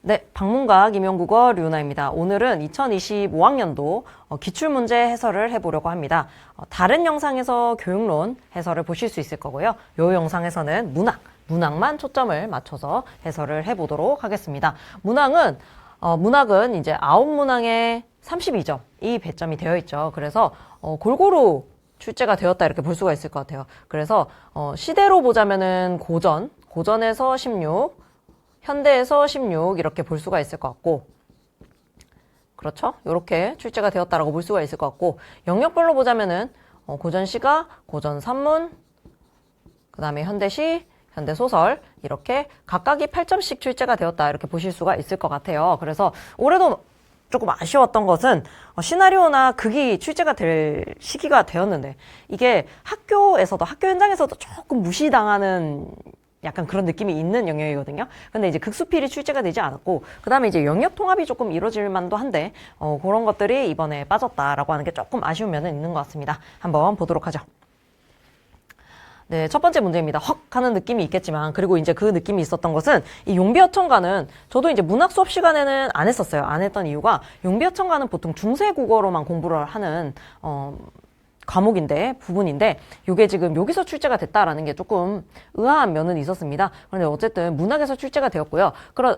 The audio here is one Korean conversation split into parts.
네, 방문각 임용국어 류나입니다. 오늘은 2025학년도 기출문제 해설을 해보려고 합니다. 다른 영상에서 교육론 해설을 보실 수 있을 거고요. 이 영상에서는 문학만 초점을 맞춰서 해설을 해보도록 하겠습니다. 문학은 이제 9문항에 32점이 배점이 되어 있죠. 그래서 골고루 출제가 되었다 이렇게 볼 수가 있을 것 같아요. 그래서 시대로 보자면은 고전에서 16, 현대에서 16 이렇게 볼 수가 있을 것 같고, 그렇죠? 이렇게 출제가 되었다라고 볼 수가 있을 것 같고, 영역별로 보자면은 고전시가 고전 산문, 그 다음에 현대시, 현대소설 이렇게 각각이 8점씩 출제가 되었다 이렇게 보실 수가 있을 것 같아요. 그래서 올해도 조금 아쉬웠던 것은 시나리오나 극이 출제가 될 시기가 되었는데, 이게 학교 현장에서도 조금 무시당하는 약간 그런 느낌이 있는 영역이거든요. 근데 이제 극수필이 출제가 되지 않았고, 그 다음에 이제 영역 통합이 조금 이루어질 만도 한데, 그런 것들이 이번에 빠졌다라고 하는 게 조금 아쉬운 면은 있는 것 같습니다. 한번 보도록 하죠. 네, 첫 번째 문제입니다. 헉 하는 느낌이 있겠지만, 그리고 이제 그 느낌이 있었던 것은, 이 용비어천가는, 저도 이제 문학 수업 시간에는 안 했었어요. 안 했던 이유가, 용비어천가는 보통 중세 국어로만 공부를 하는, 부분인데, 요게 지금 여기서 출제가 됐다라는 게 조금 의아한 면은 있었습니다. 그런데 어쨌든 문학에서 출제가 되었고요.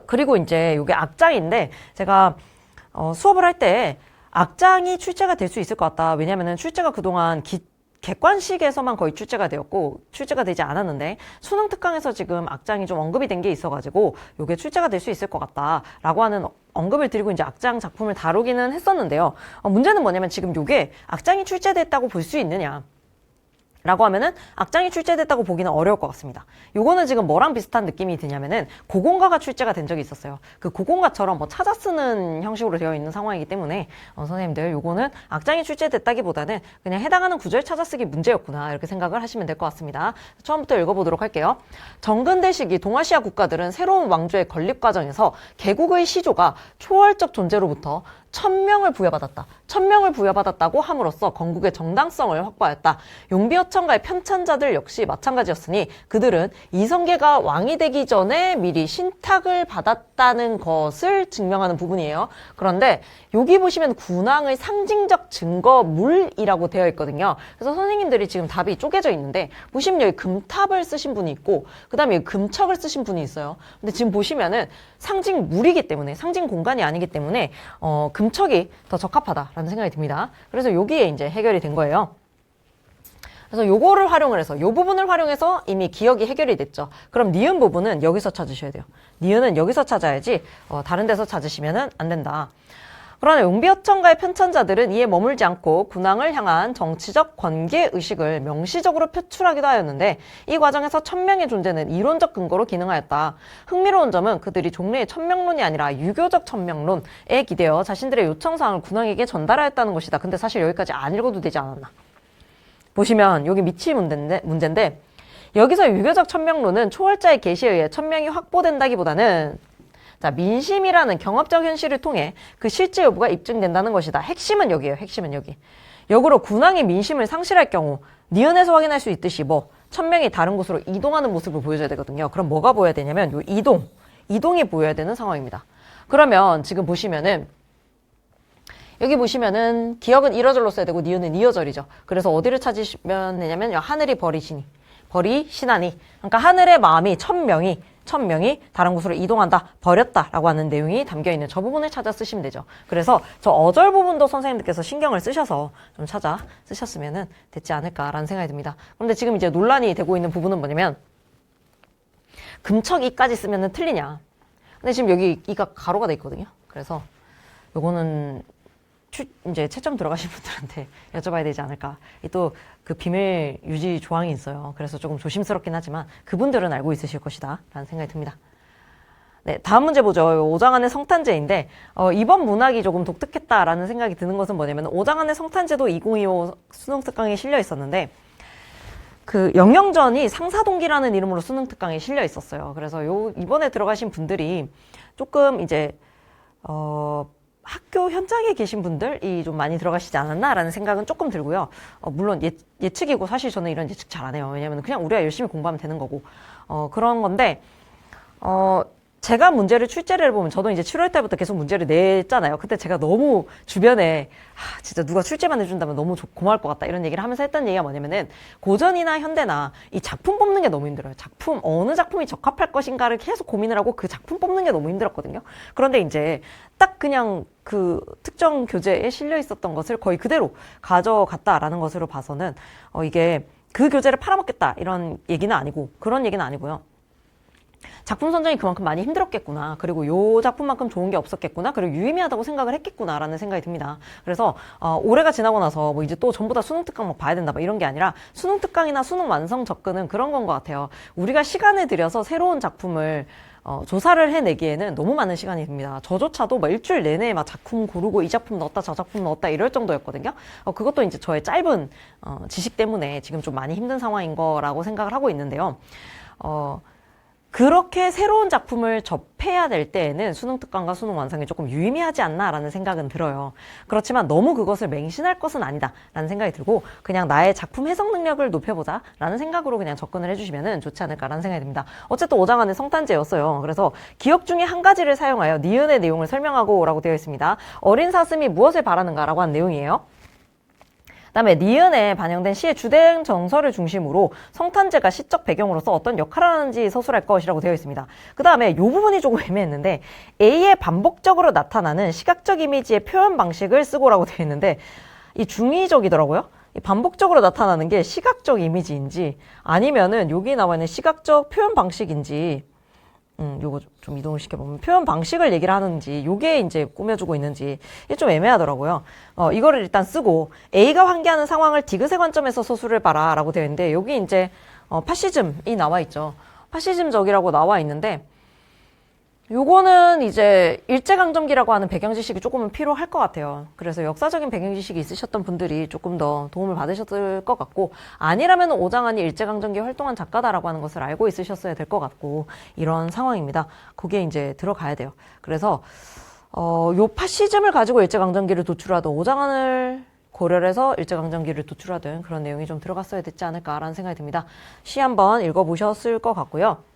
그리고 이제 요게 악장인데, 제가, 수업을 할 때 악장이 출제가 될 수 있을 것 같다. 왜냐면은 출제가 그동안 객관식에서만 거의 출제가 되었고, 출제가 되지 않았는데, 수능 특강에서 지금 악장이 좀 언급이 된 게 있어가지고, 요게 출제가 될 수 있을 것 같다라고 하는 언급을 드리고 이제 악장 작품을 다루기는 했었는데요. 문제는 뭐냐면 지금 요게 악장이 출제됐다고 볼 수 있느냐 라고 하면은 악장이 출제됐다고 보기는 어려울 것 같습니다. 요거는 지금 뭐랑 비슷한 느낌이 드냐면은 고공가가 출제가 된 적이 있었어요. 그 고공가처럼 뭐 찾아 쓰는 형식으로 되어 있는 상황이기 때문에 선생님들 요거는 악장이 출제됐다기보다는 그냥 해당하는 구절 찾아 쓰기 문제였구나 이렇게 생각을 하시면 될 것 같습니다. 처음부터 읽어보도록 할게요. 정근대 시기 동아시아 국가들은 새로운 왕조의 건립 과정에서 개국의 시조가 초월적 존재로부터 천명을 부여받았다고 함으로써 건국의 정당성을 확보하였다. 용비어천가의 편찬자들 역시 마찬가지였으니 그들은 이성계가 왕이 되기 전에 미리 신탁을 받았다는 것을 증명하는 부분이에요. 그런데 여기 보시면 군왕의 상징적 증거물이라고 되어 있거든요. 그래서 선생님들이 지금 답이 쪼개져 있는데 보시면 여기 금탑을 쓰신 분이 있고 그 다음에 여기 금척을 쓰신 분이 있어요. 근데 지금 보시면은 상징물이기 때문에 상징 공간이 아니기 때문에 금척이 더 적합하다라는 생각이 듭니다. 그래서 여기에 이제 해결이 된 거예요. 그래서 요거를 활용을 해서 요 부분을 활용해서 이미 기억이 해결이 됐죠. 그럼 니은 부분은 여기서 찾으셔야 돼요. 니은은 여기서 찾아야지 다른 데서 찾으시면은 안 된다. 그러나 용비어천가의 편찬자들은 이에 머물지 않고 군왕을 향한 정치적 권계의식을 명시적으로 표출하기도 하였는데 이 과정에서 천명의 존재는 이론적 근거로 기능하였다. 흥미로운 점은 그들이 종래의 천명론이 아니라 유교적 천명론에 기대어 자신들의 요청사항을 군왕에게 전달하였다는 것이다. 근데 사실 여기까지 안 읽어도 되지 않았나. 보시면 여기 밑이 문제인데 여기서 유교적 천명론은 초월자의 계시에 의해 천명이 확보된다기보다는 자, 민심이라는 경험적 현실을 통해 그 실제 여부가 입증된다는 것이다. 핵심은 여기예요. 핵심은 여기. 역으로 군왕이 민심을 상실할 경우 니은에서 확인할 수 있듯이 천명이 다른 곳으로 이동하는 모습을 보여줘야 되거든요. 그럼 뭐가 보여야 되냐면 요 이동이 보여야 되는 상황입니다. 그러면 지금 보시면은 여기 보시면은 기억은 1어절로 써야 되고 니은은 2어절이죠. 그래서 어디를 찾으시면 되냐면 하늘이 버리시나니 그러니까 하늘의 마음이 천명이 다른 곳으로 이동한다, 버렸다라고 하는 내용이 담겨있는 저 부분을 찾아 쓰시면 되죠. 그래서 저 어절 부분도 선생님들께서 신경을 쓰셔서 좀 찾아 쓰셨으면 됐지 않을까라는 생각이 듭니다. 그런데 지금 이제 논란이 되고 있는 부분은 뭐냐면 금척 이까지 쓰면 틀리냐. 근데 지금 여기 이가 가로가 돼 있거든요. 그래서 요거는 이제 채점 들어가신 분들한테 여쭤봐야 되지 않을까. 또 그 비밀 유지 조항이 있어요. 그래서 조금 조심스럽긴 하지만 그분들은 알고 있으실 것이다 라는 생각이 듭니다. 네, 다음 문제 보죠. 오장안의 성탄제인데 이번 문학이 조금 독특했다라는 생각이 드는 것은 뭐냐면 오장안의 성탄제도 2025 수능 특강에 실려 있었는데 그 영영전이 상사동기라는 이름으로 수능 특강에 실려 있었어요. 그래서 이번에 들어가신 분들이 조금 이제 학교 현장에 계신 분들이 좀 많이 들어가시지 않았나라는 생각은 조금 들고요. 물론 예측이고 사실 저는 이런 예측 잘 안 해요. 왜냐면 그냥 우리가 열심히 공부하면 되는 거고 그런 건데 제가 문제를 출제를 해보면 저도 이제 7월 달부터 계속 문제를 냈잖아요. 그때 제가 너무 주변에 진짜 누가 출제만 해준다면 너무 고마울 것 같다 이런 얘기를 하면서 했던 얘기가 뭐냐면은 고전이나 현대나 이 작품 뽑는 게 너무 힘들어요. 작품 어느 작품이 적합할 것인가를 계속 고민을 하고 그 작품 뽑는 게 너무 힘들었거든요. 그런데 이제 딱 그냥 그 특정 교재에 실려 있었던 것을 거의 그대로 가져갔다라는 것으로 봐서는 이게 그 교재를 팔아먹겠다 이런 얘기는 아니고 그런 얘기는 아니고요. 작품 선정이 그만큼 많이 힘들었겠구나. 그리고 요 작품만큼 좋은 게 없었겠구나. 그리고 유의미하다고 생각을 했겠구나라는 생각이 듭니다. 그래서 올해가 지나고 나서 뭐 이제 또 전부 다 수능 특강 막 봐야 된다 막 이런 게 아니라 수능 특강이나 수능 완성 접근은 그런 건 것 같아요. 우리가 시간을 들여서 새로운 작품을 조사를 해내기에는 너무 많은 시간이 듭니다. 저조차도 막 일주일 내내 막 작품 고르고 이 작품 넣었다 저 작품 넣었다 이럴 정도였거든요. 그것도 이제 저의 짧은 지식 때문에 지금 좀 많이 힘든 상황인 거라고 생각을 하고 있는데요. 그렇게 새로운 작품을 접해야 될 때에는 수능 특강과 수능 완성이 조금 유의미하지 않나라는 생각은 들어요. 그렇지만 너무 그것을 맹신할 것은 아니다라는 생각이 들고 그냥 나의 작품 해석 능력을 높여보자라는 생각으로 그냥 접근을 해주시면 좋지 않을까라는 생각이 듭니다. 어쨌든 5장안은 성탄제였어요. 그래서 기억 중에 한 가지를 사용하여 니은의 내용을 설명하고 라고 되어 있습니다. 어린 사슴이 무엇을 바라는가라고 한 내용이에요. 그다음에 니은에 반영된 시의 주된 정서를 중심으로 성탄제가 시적 배경으로서 어떤 역할을 하는지 서술할 것이라고 되어 있습니다. 그 다음에 이 부분이 조금 애매했는데 A의 반복적으로 나타나는 시각적 이미지의 표현 방식을 쓰고라고 되어 있는데 이 중의적이더라고요. 이 반복적으로 나타나는 게 시각적 이미지인지 아니면은 여기 나와 있는 시각적 표현 방식인지 요거 좀 이동을 시켜보면 표현 방식을 얘기를 하는지 요게 이제 꾸며주고 있는지 이게 좀 애매하더라고요. 이거를 일단 쓰고 A가 환기하는 상황을 디귿의 관점에서 서술을 봐라 라고 되어 있는데 여기 이제 파시즘이 나와 있죠. 파시즘적이라고 나와 있는데 요거는 이제 일제강점기라고 하는 배경 지식이 조금은 필요할 것 같아요. 그래서 역사적인 배경 지식이 있으셨던 분들이 조금 더 도움을 받으셨을 것 같고 아니라면 오장환이 일제강점기 활동한 작가다라고 하는 것을 알고 있으셨어야 될 것 같고 이런 상황입니다. 그게 이제 들어가야 돼요. 그래서 요 파시즘을 가지고 일제강점기를 도출하던 오장환을 고려를 해서 일제강점기를 도출하던 그런 내용이 좀 들어갔어야 됐지 않을까라는 생각이 듭니다. 시 한번 읽어보셨을 것 같고요.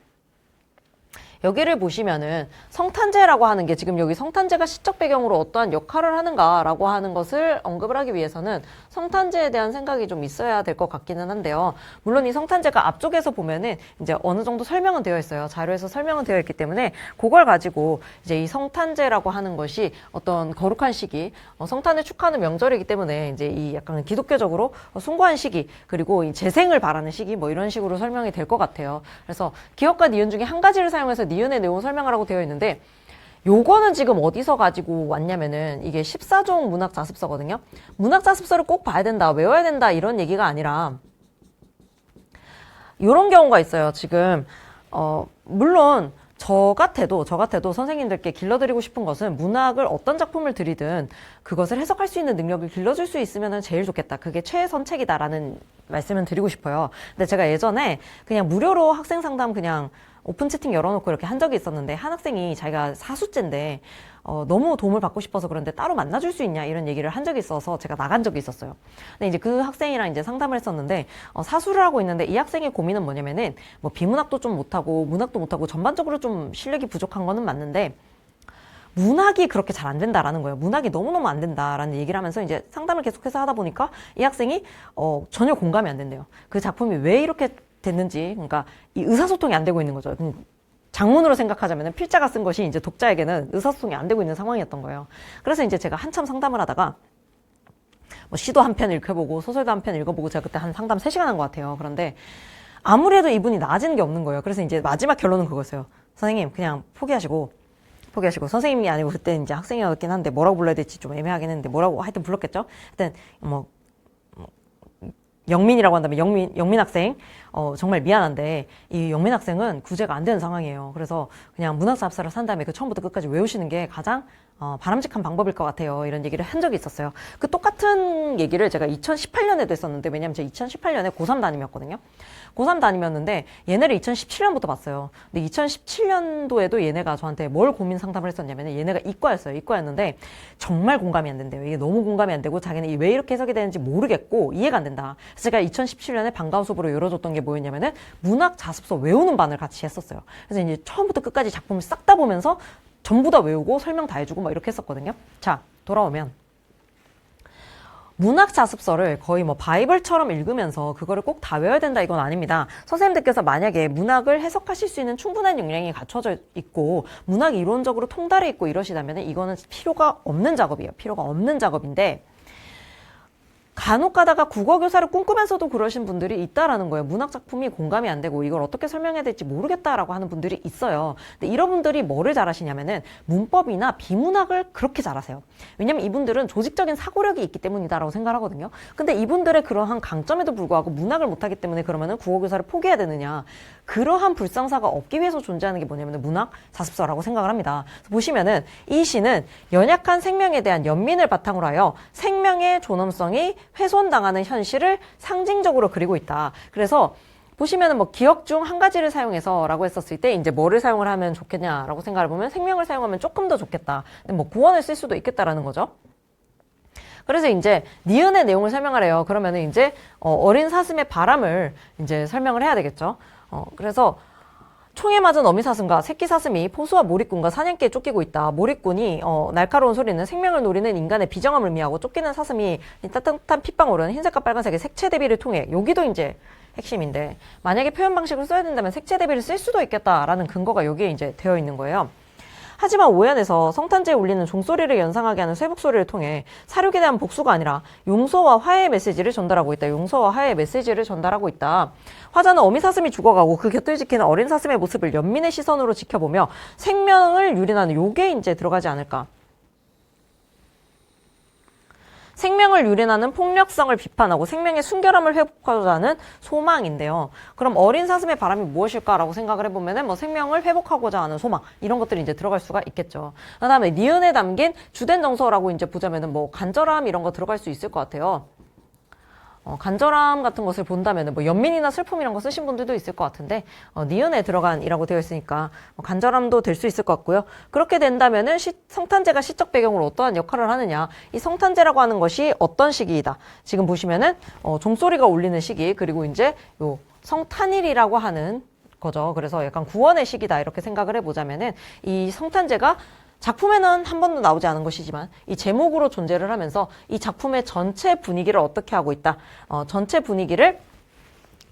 여기를 보시면은 성탄제라고 하는 게 지금 여기 성탄제가 시적 배경으로 어떠한 역할을 하는가라고 하는 것을 언급을 하기 위해서는 성탄제에 대한 생각이 좀 있어야 될 것 같기는 한데요. 물론 이 성탄제가 앞쪽에서 보면은 이제 어느 정도 설명은 되어 있어요. 자료에서 설명은 되어 있기 때문에 그걸 가지고 이제 이 성탄제라고 하는 것이 어떤 거룩한 시기, 성탄을 축하하는 명절이기 때문에 이제 이 약간 기독교적으로 숭고한 시기 그리고 이 재생을 바라는 시기 뭐 이런 식으로 설명이 될 것 같아요. 그래서 기억과 니은 중에 한 가지를 사용해서 니은의 내용을 설명하라고 되어 있는데 요거는 지금 어디서 가지고 왔냐면은 이게 14종 문학 자습서거든요. 문학 자습서를 꼭 봐야 된다, 외워야 된다 이런 얘기가 아니라 이런 경우가 있어요. 지금 물론 저 같아도 선생님들께 길러드리고 싶은 것은 문학을 어떤 작품을 들이든 그것을 해석할 수 있는 능력을 길러줄 수 있으면 제일 좋겠다. 그게 최선책이다라는 말씀을 드리고 싶어요. 근데 제가 예전에 그냥 무료로 학생 상담 그냥 오픈 채팅 열어놓고 이렇게 한 적이 있었는데 한 학생이 자기가 사수째인데 너무 도움을 받고 싶어서 그런데 따로 만나줄 수 있냐 이런 얘기를 한 적이 있어서 제가 나간 적이 있었어요. 근데 이제 그 학생이랑 이제 상담을 했었는데 사수를 하고 있는데 이 학생의 고민은 뭐냐면은 뭐 비문학도 좀 못하고 문학도 못하고 전반적으로 좀 실력이 부족한 거는 맞는데 문학이 그렇게 잘 안 된다라는 거예요. 문학이 너무너무 안 된다라는 얘기를 하면서 이제 상담을 계속해서 하다 보니까 이 학생이 전혀 공감이 안 된대요. 그 작품이 왜 이렇게 됐는지, 그러니까 이 의사소통이 안 되고 있는 거죠. 장문으로 생각하자면 필자가 쓴 것이 이제 독자에게는 의사소통이 안 되고 있는 상황이었던 거예요. 그래서 이제 제가 한참 상담을 하다가 뭐 시도 한 편 읽어보고 소설도 한 편 읽어보고 제가 그때 한 상담 3시간 한 것 같아요. 그런데 아무래도 이분이 나아지는 게 없는 거예요. 그래서 이제 마지막 결론은 그거였어요. 선생님 그냥 포기하시고 선생님이 아니고 그때 이제 학생이었긴 한데 뭐라고 불러야 될지 좀 애매하긴 했는데 뭐라고 하여튼 불렀겠죠. 하여튼 영민이라고 한다면 영민 학생 정말 미안한데 이 영민 학생은 구제가 안 되는 상황이에요. 그래서 그냥 문학 자습서를 산 다음에 그 처음부터 끝까지 외우시는 게 가장 바람직한 방법일 것 같아요. 이런 얘기를 한 적이 있었어요. 그 똑같은 얘기를 제가 2018년에도 했었는데 왜냐면 제가 2018년에 고3 담임이었거든요. 고3 담임이었는데 얘네를 2017년부터 봤어요. 근데 2017년도에도 얘네가 저한테 뭘 고민 상담을 했었냐면 얘네가 이과였어요. 이과였는데 정말 공감이 안 된대요. 이게 너무 공감이 안 되고 자기는 왜 이렇게 해석이 되는지 모르겠고 이해가 안 된다. 그래서 제가 2017년에 방과후 수업으로 열어줬던 게 뭐였냐면은 문학 자습서 외우는 반을 같이 했었어요. 그래서 이제 처음부터 끝까지 작품을 싹 다 보면서 전부 다 외우고 설명 다 해주고 막 이렇게 했었거든요. 자, 돌아오면 문학 자습서를 거의 뭐 바이블처럼 읽으면서 그거를 꼭 다 외워야 된다 이건 아닙니다. 선생님들께서 만약에 문학을 해석하실 수 있는 충분한 역량이 갖춰져 있고 문학 이론적으로 통달해 있고 이러시다면 이거는 필요가 없는 작업이에요. 필요가 없는 작업인데 간혹 가다가 국어 교사를 꿈꾸면서도 그러신 분들이 있다라는 거예요. 문학 작품이 공감이 안 되고 이걸 어떻게 설명해야 될지 모르겠다라고 하는 분들이 있어요. 근데 이런 분들이 뭐를 잘하시냐면은 문법이나 비문학을 그렇게 잘하세요. 왜냐면 이분들은 조직적인 사고력이 있기 때문이다라고 생각하거든요. 근데 이분들의 그러한 강점에도 불구하고 문학을 못하기 때문에 그러면은 국어 교사를 포기해야 되느냐? 그러한 불상사가 없기 위해서 존재하는 게 뭐냐면 문학 자습서라고 생각을 합니다. 보시면은 이 시는 연약한 생명에 대한 연민을 바탕으로 하여 생명의 존엄성이 훼손당하는 현실을 상징적으로 그리고 있다. 그래서 보시면은 뭐 기억 중 한 가지를 사용해서 라고 했었을 때 이제 뭐를 사용을 하면 좋겠냐라고 생각을 보면 생명을 사용하면 조금 더 좋겠다. 근데 뭐 구원을 쓸 수도 있겠다라는 거죠. 그래서 이제 니은의 내용을 설명하래요. 그러면은 이제 어린 사슴의 바람을 이제 설명을 해야 되겠죠. 그래서 총에 맞은 어미 사슴과 새끼 사슴이 포수와 몰입꾼과 사냥개에 쫓기고 있다. 몰입꾼이 날카로운 소리는 생명을 노리는 인간의 비정함을 의미하고 쫓기는 사슴이 따뜻한 핏방울은 흰색과 빨간색의 색채 대비를 통해 여기도 이제 핵심인데 만약에 표현 방식을 써야 된다면 색채 대비를 쓸 수도 있겠다라는 근거가 여기에 이제 되어 있는 거예요. 하지만 오연에서 성탄제에 울리는 종소리를 연상하게 하는 쇠복소리를 통해 사륙에 대한 복수가 아니라 용서와 화해의 메시지를 전달하고 있다. 용서와 화해의 메시지를 전달하고 있다. 화자는 어미 사슴이 죽어가고 그 곁을 지키는 어린 사슴의 모습을 연민의 시선으로 지켜보며 생명을 유린하는 요게 이제 들어가지 않을까. 생명을 유린하는 폭력성을 비판하고 생명의 순결함을 회복하고자 하는 소망인데요. 그럼 어린 사슴의 바람이 무엇일까라고 생각을 해보면은 뭐 생명을 회복하고자 하는 소망 이런 것들이 이제 들어갈 수가 있겠죠. 그다음에 니은에 담긴 주된 정서라고 이제 보자면은 뭐 간절함 이런 거 들어갈 수 있을 것 같아요. 간절함 같은 것을 본다면 뭐 연민이나 슬픔 이런 거 쓰신 분들도 있을 것 같은데 니은에 들어간이라고 되어 있으니까 간절함도 될 수 있을 것 같고요. 그렇게 된다면은 성탄제가 시적 배경으로 어떠한 역할을 하느냐, 이 성탄제라고 하는 것이 어떤 시기이다. 지금 보시면은 종소리가 울리는 시기, 그리고 이제 요 성탄일이라고 하는 거죠. 그래서 약간 구원의 시기다 이렇게 생각을 해보자면은 이 성탄제가 작품에는 한 번도 나오지 않은 것이지만 이 제목으로 존재를 하면서 이 작품의 전체 분위기를 어떻게 하고 있다. 전체 분위기를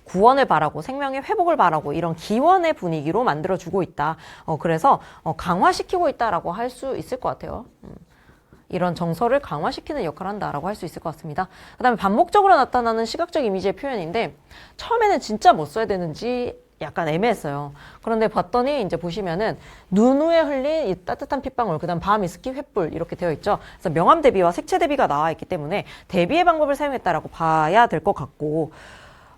구원을 바라고 생명의 회복을 바라고 이런 기원의 분위기로 만들어주고 있다. 그래서 강화시키고 있다라고 할 수 있을 것 같아요. 이런 정서를 강화시키는 역할을 한다라고 할 수 있을 것 같습니다. 그 다음에 반복적으로 나타나는 시각적 이미지의 표현인데 처음에는 진짜 뭐 써야 되는지 약간 애매했어요. 그런데 봤더니 이제 보시면은 눈 위에 흘린 이 따뜻한 핏방울, 그 다음 밤, 이스키, 횃불 이렇게 되어 있죠. 그래서 명암 대비와 색채 대비가 나와 있기 때문에 대비의 방법을 사용했다라고 봐야 될 것 같고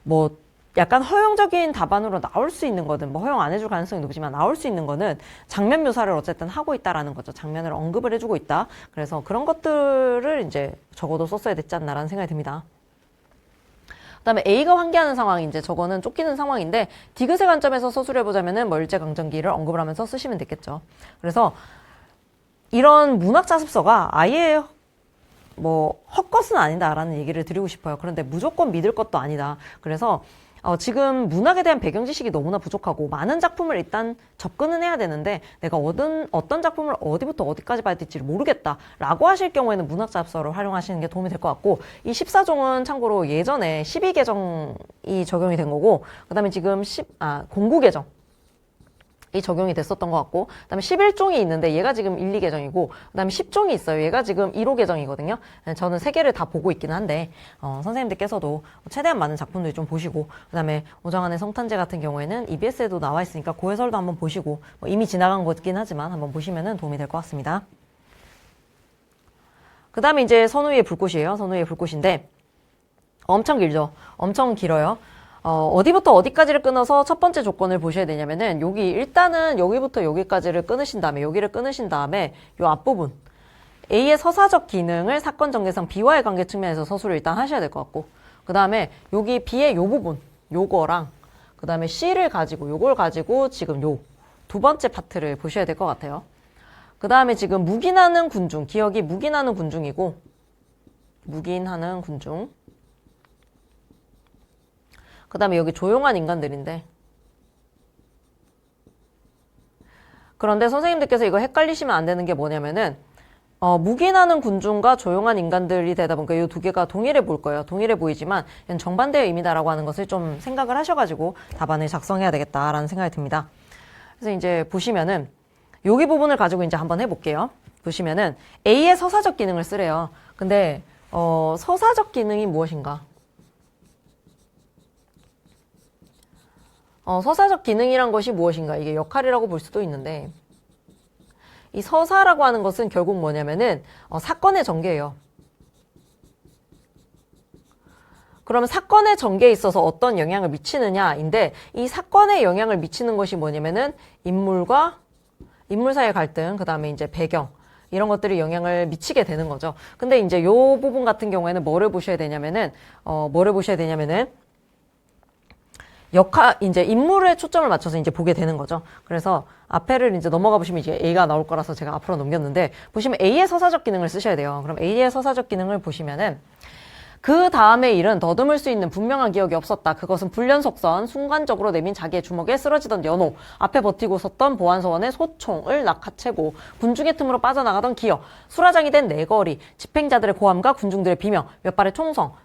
뭐 약간 허용적인 답안으로 나올 수 있는 거는 뭐 허용 안 해줄 가능성이 높지만 나올 수 있는 거는 장면 묘사를 어쨌든 하고 있다라는 거죠. 장면을 언급을 해주고 있다. 그래서 그런 것들을 이제 적어도 썼어야 됐지 않나라는 생각이 듭니다. 그다음에 A가 환기하는 상황, 이제 저거는 쫓기는 상황인데 디귿의 관점에서 서술을 해보자면은 뭐 일제강점기를 언급을 하면서 쓰시면 되겠죠. 그래서 이런 문학 자습서가 아예 뭐 헛것은 아니다라는 얘기를 드리고 싶어요. 그런데 무조건 믿을 것도 아니다. 그래서 지금 문학에 대한 배경 지식이 너무나 부족하고 많은 작품을 일단 접근은 해야 되는데 내가 어떤 작품을 어디부터 어디까지 봐야 될지 모르겠다라고 하실 경우에는 문학 자습서를 활용하시는 게 도움이 될 것 같고, 이 14종은 참고로 예전에 12개정이 적용이 된 거고, 그 다음에 지금 공구 개정 이 적용이 됐었던 것 같고, 그 다음에 11종이 있는데 얘가 지금 1, 2개정이고 그 다음에 10종이 있어요. 얘가 지금 1호 개정이거든요. 저는 3개를 다 보고 있기는 한데 선생님들께서도 최대한 많은 작품들 좀 보시고, 그 다음에 오정환의 성탄제 같은 경우에는 EBS에도 나와 있으니까 그 해설도 한번 보시고, 뭐 이미 지나간 거긴 하지만 한번 보시면 도움이 될 것 같습니다. 그 다음에 이제 선우의 불꽃이에요. 선우의 불꽃인데 엄청 길죠. 엄청 길어요. 어디부터 어디까지를 끊어서 첫 번째 조건을 보셔야 되냐면은 여기 일단은 여기부터 여기까지를 끊으신 다음에 여기를 끊으신 다음에 요 앞부분 A의 서사적 기능을 사건 전개상 B와의 관계 측면에서 서술을 일단 하셔야 될 것 같고, 그 다음에 여기 B의 요 부분 요거랑 그 다음에 C를 가지고 요걸 가지고 지금 요 두 번째 파트를 보셔야 될 것 같아요. 그 다음에 지금 묵인하는 군중, 기억이 묵인하는 군중이고 묵인하는 군중, 그 다음에 여기 조용한 인간들인데, 그런데 선생님들께서 이거 헷갈리시면 안 되는 게 뭐냐면은 묵인하는 군중과 조용한 인간들이 되다 보니까 이 두 개가 동일해 보일 거예요. 동일해 보이지만 이건 정반대의 의미다라고 하는 것을 좀 생각을 하셔가지고 답안을 작성해야 되겠다라는 생각이 듭니다. 그래서 이제 보시면은 여기 부분을 가지고 이제 한번 해볼게요. 보시면은 A의 서사적 기능을 쓰래요. 근데 서사적 기능이 무엇인가? 서사적 기능이란 것이 무엇인가? 이게 역할이라고 볼 수도 있는데, 이 서사라고 하는 것은 결국 뭐냐면은 사건의 전개예요. 그러면 사건의 전개에 있어서 어떤 영향을 미치느냐인데, 이 사건에 영향을 미치는 것이 뭐냐면은 인물과 인물 사이의 갈등, 그 다음에 이제 배경, 이런 것들이 영향을 미치게 되는 거죠. 근데 이제 요 부분 같은 경우에는 뭐를 보셔야 되냐면은 이제 인물에 초점을 맞춰서 이제 보게 되는 거죠. 그래서 앞에를 이제 넘어가 보시면 이제 A가 나올 거라서 제가 앞으로 넘겼는데, 보시면 A의 서사적 기능을 쓰셔야 돼요. 그럼 A의 서사적 기능을 보시면은 그 다음의 일은 더듬을 수 있는 분명한 기억이 없었다. 그것은 불련속선, 순간적으로 내민 자기의 주먹에 쓰러지던 연호, 앞에 버티고 섰던 보안서원의 소총을 낚아채고 군중의 틈으로 빠져나가던 기어, 수라장이 된 내거리, 집행자들의 고함과 군중들의 비명, 몇 발의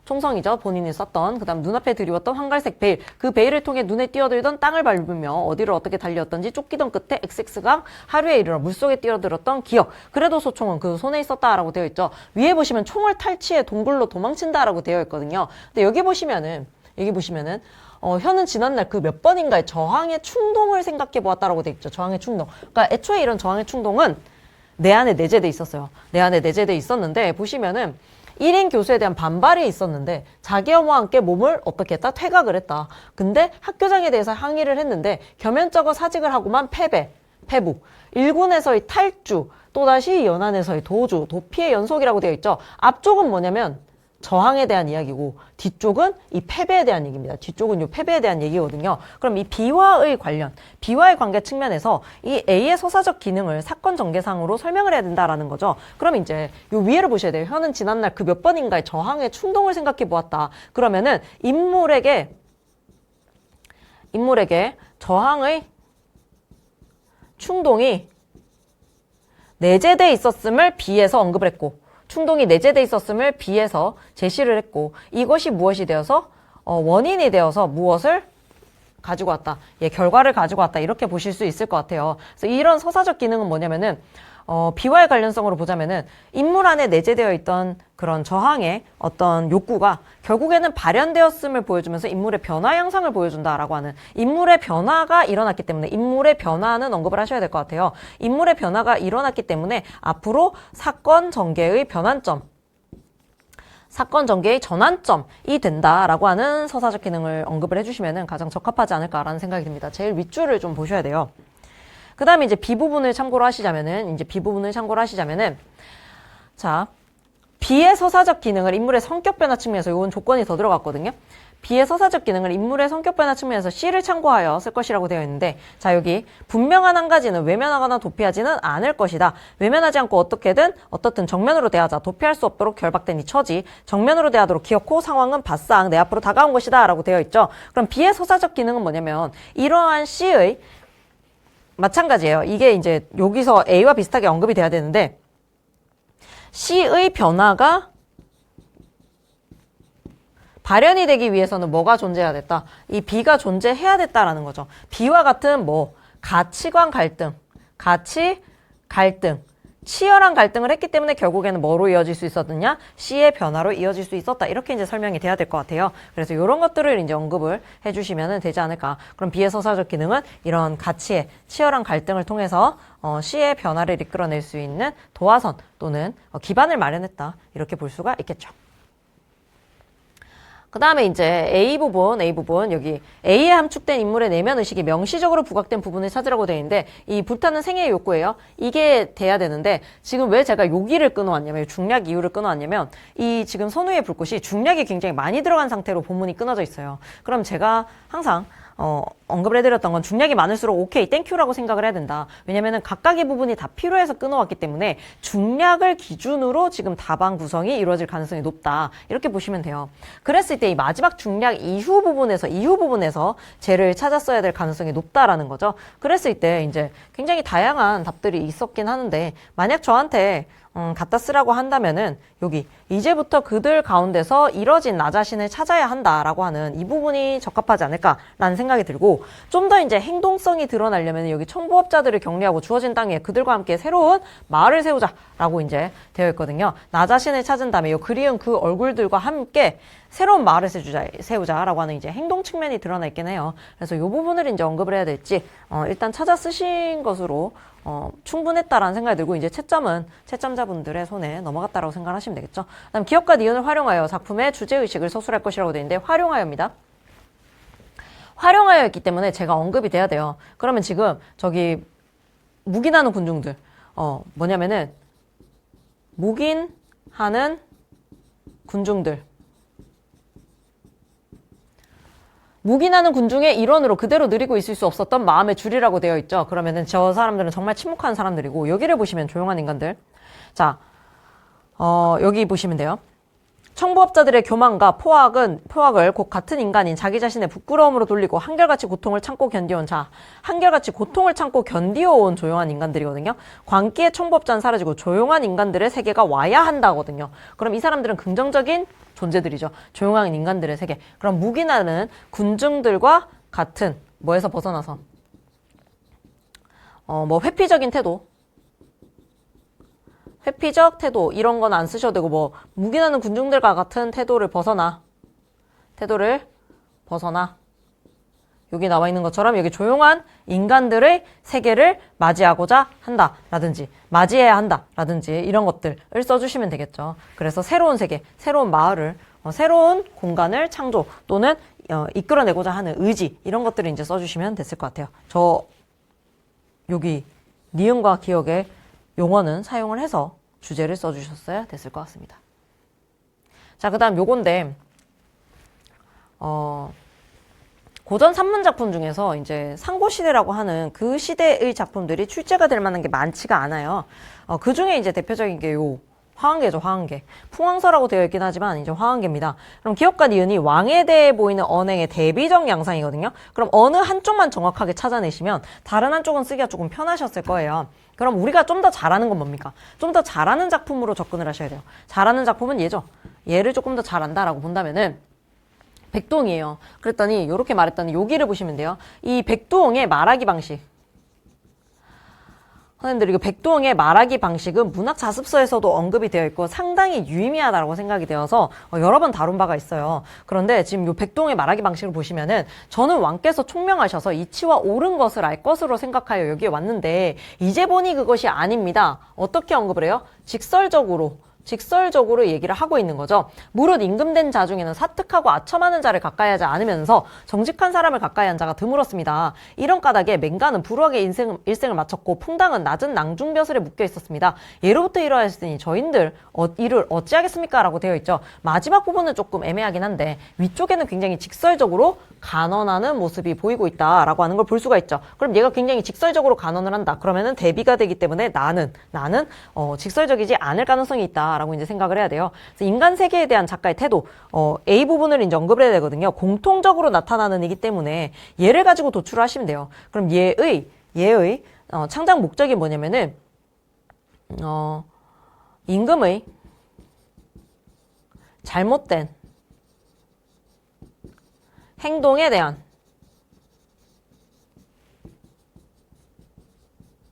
총성이죠. 본인이 썼던, 그 다음 눈앞에 드리웠던 황갈색 베일, 그 베일을 통해 눈에 띄어들던 땅을 밟으며 어디를 어떻게 달렸던지 쫓기던 끝에 XX강 하루에 이르러 물속에 뛰어들었던 기억, 그래도 소총은 그 손에 있었다라고 되어 있죠. 위에 보시면 총을 탈취해 동굴로 도망친다 라고 되어 있거든요. 근데 여기 보시면은 현은 지난날 그 몇 번인가의 저항의 충동을 생각해 보았다라고 되어 있죠. 저항의 충동. 그러니까 애초에 이런 저항의 충동은 내 안에 내재돼 있었어요. 내 안에 내재돼 있었는데, 보시면은 1인 교수에 대한 반발이 있었는데 자기 어머와 함께 몸을 어떻게 했다? 퇴각을 했다. 근데 학교장에 대해서 항의를 했는데 겸연쩍어 사직을 하고만 패부. 일군에서의 탈주, 또다시 연안에서의 도주, 도피의 연속이라고 되어 있죠. 앞쪽은 뭐냐면 저항에 대한 이야기고, 뒤쪽은 이 패배에 대한 얘기입니다. 뒤쪽은 이 패배에 대한 얘기거든요. 그럼 이 B와의 관계 측면에서 이 A의 서사적 기능을 사건 전개상으로 설명을 해야 된다라는 거죠. 그럼 이제 요 위에를 보셔야 돼요. 현은 지난날 그 몇 번인가의 저항의 충동을 생각해 보았다. 그러면은 인물에게 저항의 충동이 내재돼 있었음을 B에서 언급을 했고, 충동이 내재돼 있었음을 B에서 제시를 했고, 이것이 무엇이 되어서 원인이 되어서 무엇을 가지고 왔다. 결과를 가지고 왔다. 이렇게 보실 수 있을 것 같아요. 그래서 이런 서사적 기능은 뭐냐면은 B와의 관련성으로 보자면은 인물 안에 내재되어 있던 그런 저항의 어떤 욕구가 결국에는 발현되었음을 보여주면서 인물의 변화 양상을 보여준다라고 하는, 인물의 변화가 일어났기 때문에 인물의 변화는 언급을 하셔야 될 것 같아요. 인물의 변화가 일어났기 때문에 앞으로 사건 전개의 전환점이 된다라고 하는 서사적 기능을 언급을 해주시면 가장 적합하지 않을까라는 생각이 듭니다. 제일 윗줄을 좀 보셔야 돼요. 그 다음에 이제 B 부분을 참고로 하시자면은, 자, B의 서사적 기능을 인물의 성격 변화 측면에서 이건 조건이 더 들어갔거든요. B의 서사적 기능을 인물의 성격 변화 측면에서 C를 참고하여 쓸 것이라고 되어 있는데, 자, 여기 분명한 한 가지는 외면하거나 도피하지는 않을 것이다. 외면하지 않고 어떻든 정면으로 대하자. 도피할 수 없도록 결박된 이 처지. 정면으로 대하도록 기어코 상황은 바싹 내 앞으로 다가온 것이다 라고 되어 있죠. 그럼 B의 서사적 기능은 뭐냐면 이러한 C의 마찬가지예요. 이게 이제 여기서 A와 비슷하게 언급이 돼야 되는데, C의 변화가 발현이 되기 위해서는 뭐가 존재해야 됐다? 이 B가 존재해야 됐다라는 거죠. B와 같은 가치관 갈등, 치열한 갈등을 했기 때문에 결국에는 뭐로 이어질 수 있었느냐? C의 변화로 이어질 수 있었다. 이렇게 이제 설명이 돼야 될 것 같아요. 그래서 이런 것들을 이제 언급을 해주시면 되지 않을까. 그럼 B의 서사적 기능은 이런 가치의 치열한 갈등을 통해서 C의 변화를 이끌어낼 수 있는 도화선 또는 기반을 마련했다. 이렇게 볼 수가 있겠죠. 그 다음에 이제 A 부분 여기 A에 함축된 인물의 내면 의식이 명시적으로 부각된 부분을 찾으라고 되어 있는데, 이 불타는 생애의 욕구예요. 이게 돼야 되는데 지금 왜 제가 여기를 끊어왔냐면, 중략 이유를 끊어왔냐면, 이 지금 선우의 불꽃이 중략이 굉장히 많이 들어간 상태로 본문이 끊어져 있어요. 그럼 제가 항상 언급을 해드렸던 건 중략이 많을수록 오케이, 땡큐라고 생각을 해야 된다. 왜냐면은 각각의 부분이 다 필요해서 끊어왔기 때문에 중략을 기준으로 지금 답안 구성이 이루어질 가능성이 높다. 이렇게 보시면 돼요. 그랬을 때 이 마지막 중략 이후 부분에서 쟤를 찾았어야 될 가능성이 높다라는 거죠. 그랬을 때 이제 굉장히 다양한 답들이 있었긴 하는데 만약 저한테 갖다 쓰라고 한다면은 여기 이제부터 그들 가운데서 이뤄진 나 자신을 찾아야 한다라고 하는 이 부분이 적합하지 않을까라는 생각이 들고 좀 더 이제 행동성이 드러나려면 여기 청부업자들을 격리하고 주어진 땅에 그들과 함께 새로운 마을을 세우자라고 이제 되어 있거든요. 나 자신을 찾은 다음에 요 그리운 그 얼굴들과 함께 새로운 마을을 세우자라고 하는 이제 행동 측면이 드러나 있긴 해요. 그래서 이 부분을 이제 언급을 해야 될지 일단 찾아 쓰신 것으로 충분했다라는 생각이 들고 이제 채점자분들의 손에 넘어갔다라고 생각하시면 되겠죠. 그다음 기억과 니은을 활용하여 작품의 주제의식을 서술할 것이라고 되어 있는데 활용하여입니다. 활용하여였기 때문에 제가 언급이 돼야 돼요. 그러면 지금 저기 묵인하는 군중들 뭐냐면은 묵인하는 군중들 묵인하는 군중의 일원으로 그대로 누리고 있을 수 없었던 마음의 줄이라고 되어 있죠. 그러면은 저 사람들은 정말 침묵한 사람들이고 여기를 보시면 조용한 인간들. 자, 여기 보시면 돼요. 청부업자들의 교만과 포악을 곧 같은 인간인 자기 자신의 부끄러움으로 돌리고 한결같이 고통을 참고 견디온 자, 한결같이 고통을 참고 견디어온 조용한 인간들이거든요. 광기의 청부업자는 사라지고 조용한 인간들의 세계가 와야 한다거든요. 그럼 이 사람들은 긍정적인 존재들이죠. 조용한 인간들의 세계. 그럼 묵인하는 군중들과 같은 뭐에서 벗어나서 뭐 회피적인 태도, 회피적 태도 이런 건 안 쓰셔도 되고 뭐 묵인하는 군중들과 같은 태도를 벗어나 여기 나와 있는 것처럼 여기 조용한 인간들의 세계를 맞이하고자 한다 라든지 맞이해야 한다 라든지 이런 것들을 써주시면 되겠죠. 그래서 새로운 세계, 새로운 마을을 새로운 공간을 창조 또는 이끌어내고자 하는 의지 이런 것들을 이제 써주시면 됐을 것 같아요. 저 여기 니은과 기억의 용어는 사용을 해서 주제를 써주셨어야 됐을 것 같습니다. 자, 그 다음 요건데, 고전 산문 작품 중에서 이제 상고시대라고 하는 그 시대의 작품들이 출제가 될 만한 게 많지가 않아요. 그 중에 이제 대표적인 게 요, 화한계죠, 화한계. 풍왕서라고 되어 있긴 하지만 이제 화한계입니다. 그럼 기억과 니은이 왕에 대해 보이는 언행의 대비적 양상이거든요. 그럼 어느 한쪽만 정확하게 찾아내시면 다른 한쪽은 쓰기가 조금 편하셨을 거예요. 그럼 우리가 좀 더 잘하는 건 뭡니까? 좀 더 잘하는 작품으로 접근을 하셔야 돼요. 잘하는 작품은 얘죠. 얘를 조금 더 잘한다라고 본다면은 백도옹이에요. 그랬더니 이렇게 말했더니 여기를 보시면 돼요. 이 백도옹의 말하기 방식. 선생님들 이거 백도옹의 말하기 방식은 문학 자습서에서도 언급이 되어 있고 상당히 유의미하다고 생각이 되어서 여러 번 다룬 바가 있어요. 그런데 지금 이 백도옹의 말하기 방식을 보시면은 저는 왕께서 총명하셔서 이치와 옳은 것을 알 것으로 생각하여 여기에 왔는데 이제 보니 그것이 아닙니다. 어떻게 언급을 해요? 직설적으로 얘기를 하고 있는 거죠. 무릇 임금된 자 중에는 사특하고 아첨하는 자를 가까이 하지 않으면서 정직한 사람을 가까이 한 자가 드물었습니다. 이런 까닭에 맹가는 불우하게 일생을 마쳤고 풍당은 낮은 낭중벼슬에 묶여 있었습니다. 예로부터 이러하였으니 저인들 이를 어찌하겠습니까? 라고 되어 있죠. 마지막 부분은 조금 애매하긴 한데 위쪽에는 굉장히 직설적으로 간언하는 모습이 보이고 있다라고 하는 걸 볼 수가 있죠. 그럼 얘가 굉장히 직설적으로 간언을 한다. 그러면은 대비가 되기 때문에 나는 직설적이지 않을 가능성이 있다라고 이제 생각을 해야 돼요. 그래서 인간 세계에 대한 작가의 태도, A 부분을 이제 언급을 해야 되거든요. 공통적으로 나타나는 이기 때문에 얘를 가지고 도출을 하시면 돼요. 그럼 얘의 창작 목적이 뭐냐면은 임금의 잘못된 행동에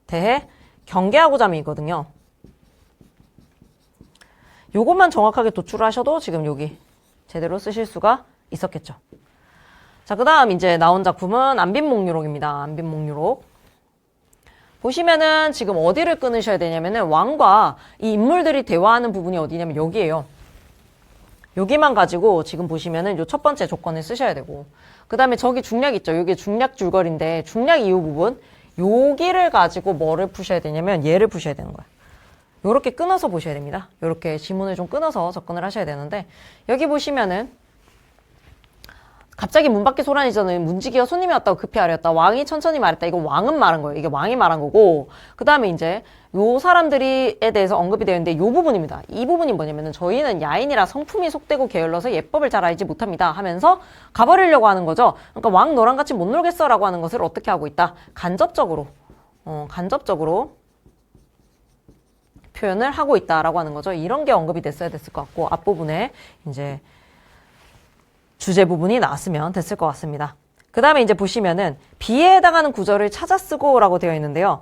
대해 경계하고자 함이거든요. 요것만 정확하게 도출을 하셔도 지금 여기 제대로 쓰실 수가 있었겠죠. 자, 그 다음 이제 나온 작품은 안빈목유록입니다. 안빈목유록. 보시면은 지금 어디를 끊으셔야 되냐면은 왕과 이 인물들이 대화하는 부분이 어디냐면 여기에요. 여기만 가지고 지금 보시면은 요 첫 번째 조건을 쓰셔야 되고, 그 다음에 저기 중략 있죠. 여기 중략 줄거리인데 중략 이후 부분 여기를 가지고 뭐를 푸셔야 되냐면 얘를 푸셔야 되는 거예요. 요렇게 끊어서 보셔야 됩니다. 요렇게 지문을 좀 끊어서 접근을 하셔야 되는데 여기 보시면은 갑자기 문 밖에 소란이 잖아요. 문지기가 손님이 왔다고 급히 하랬다. 왕이 천천히 말했다. 이거 왕은 말한 거예요. 이게 왕이 말한 거고. 그 다음에 이제 요 사람들이에 대해서 언급이 되어 있는데 요 부분입니다. 이 부분이 뭐냐면은 저희는 야인이라 성품이 속되고 게을러서 예법을 잘 알지 못합니다 하면서 가버리려고 하는 거죠. 그러니까 왕 너랑 같이 못 놀겠어 라고 하는 것을 어떻게 하고 있다? 간접적으로 표현을 하고 있다라고 하는 거죠. 이런 게 언급이 됐어야 됐을 것 같고 앞부분에 이제 주제 부분이 나왔으면 됐을 것 같습니다. 그 다음에 이제 보시면은 비에 해당하는 구절을 찾아 쓰고 라고 되어 있는데요.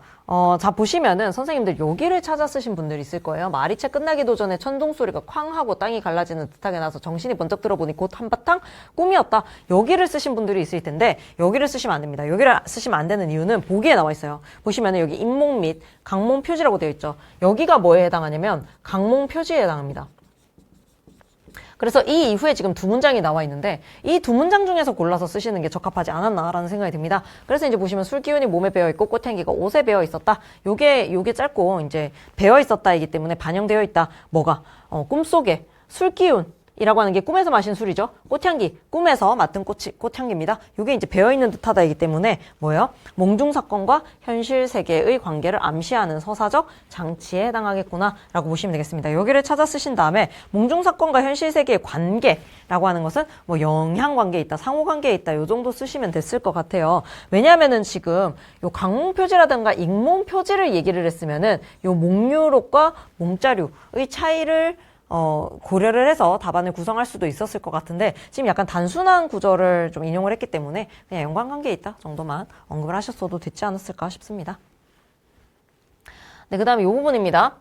자 보시면은 선생님들 여기를 찾아 쓰신 분들이 있을 거예요. 마리채 끝나기도 전에 천둥 소리가 쾅 하고 땅이 갈라지는 듯하게 나서 정신이 번쩍 들어보니 곧 한바탕 꿈이었다. 여기를 쓰신 분들이 있을 텐데 여기를 쓰시면 안 됩니다. 여기를 쓰시면 안 되는 이유는 보기에 나와 있어요. 보시면은 여기 인목 및 강몽 표지라고 되어 있죠. 여기가 뭐에 해당하냐면 강몽 표지에 해당합니다. 그래서 이 이후에 지금 두 문장이 나와 있는데 이 두 문장 중에서 골라서 쓰시는 게 적합하지 않았나라는 생각이 듭니다. 그래서 이제 보시면 술 기운이 몸에 배어 있고 꽃향기가 옷에 배어 있었다. 요게 짧고 이제 배어 있었다이기 때문에 반영되어 있다. 뭐가? 꿈속에 술 기운 이라고 하는 게 꿈에서 마신 술이죠. 꽃향기, 꿈에서 맡은 꽃향기입니다. 이게 이제 배어있는 듯하다이기 때문에 뭐예요? 몽중사건과 현실 세계의 관계를 암시하는 서사적 장치에 해당하겠구나 라고 보시면 되겠습니다. 여기를 찾아 쓰신 다음에 몽중사건과 현실 세계의 관계라고 하는 것은 뭐 영향관계에 있다, 상호관계에 있다 요 정도 쓰시면 됐을 것 같아요. 왜냐하면은 지금 요 강몽표지라든가 익몽표지를 얘기를 했으면은 요 몽유록과 몽자류의 차이를 고려를 해서 답안을 구성할 수도 있었을 것 같은데 지금 약간 단순한 구절을 좀 인용을 했기 때문에 그냥 연관관계에 있다 정도만 언급을 하셨어도 됐지 않았을까 싶습니다. 네, 그 다음에 이 부분입니다.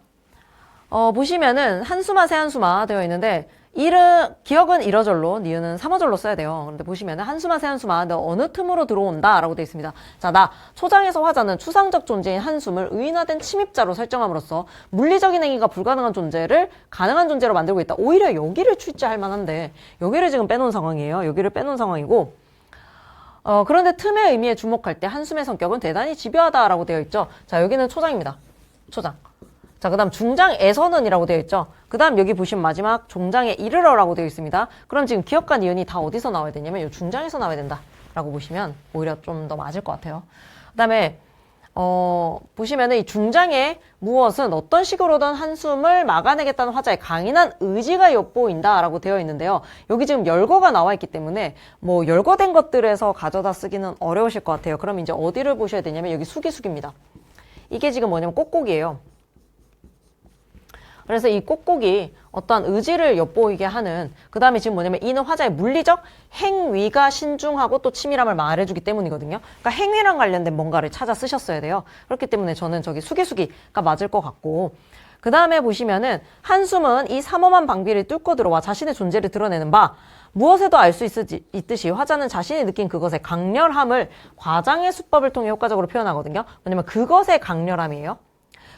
보시면은 한수마 세한수마 되어 있는데 기억은 1어절로, 니은은 3어절로 써야 돼요. 그런데 보시면은 한수마 세한수마 너 어느 틈으로 들어온다 라고 되어 있습니다. 자, 나 초장에서 화자는 추상적 존재인 한숨을 의인화된 침입자로 설정함으로써 물리적인 행위가 불가능한 존재를 가능한 존재로 만들고 있다. 오히려 여기를 출제할 만한데 여기를 지금 빼놓은 상황이에요. 여기를 빼놓은 상황이고 그런데 틈의 의미에 주목할 때 한숨의 성격은 대단히 집요하다라고 되어 있죠. 자, 여기는 초장입니다. 초장. 자, 그 다음 중장에서는 이라고 되어 있죠. 그 다음 여기 보시면 마지막 종장에 이르러라고 되어 있습니다. 그럼 지금 기억과 니은이 다 어디서 나와야 되냐면 이 중장에서 나와야 된다 라고 보시면 오히려 좀 더 맞을 것 같아요. 그 다음에 보시면은 이 중장의 무엇은 어떤 식으로든 한숨을 막아내겠다는 화자의 강인한 의지가 엿보인다 라고 되어 있는데요. 여기 지금 열거가 나와 있기 때문에 뭐 열거된 것들에서 가져다 쓰기는 어려우실 것 같아요. 그럼 이제 어디를 보셔야 되냐면 여기 수기숙입니다. 이게 지금 뭐냐면 꼭꼭이에요. 그래서 이 꼭꼭이 어떠한 의지를 엿보이게 하는 그 다음에 지금 뭐냐면 이는 화자의 물리적 행위가 신중하고 또 치밀함을 말해주기 때문이거든요. 그러니까 행위랑 관련된 뭔가를 찾아 쓰셨어야 돼요. 그렇기 때문에 저는 저기 수기수기가 맞을 것 같고 그 다음에 보시면은 한숨은 이 삼엄한 방비를 뚫고 들어와 자신의 존재를 드러내는 바 무엇에도 알 수 있듯이 화자는 자신이 느낀 그것의 강렬함을 과장의 수법을 통해 효과적으로 표현하거든요. 왜냐면 그것의 강렬함이에요.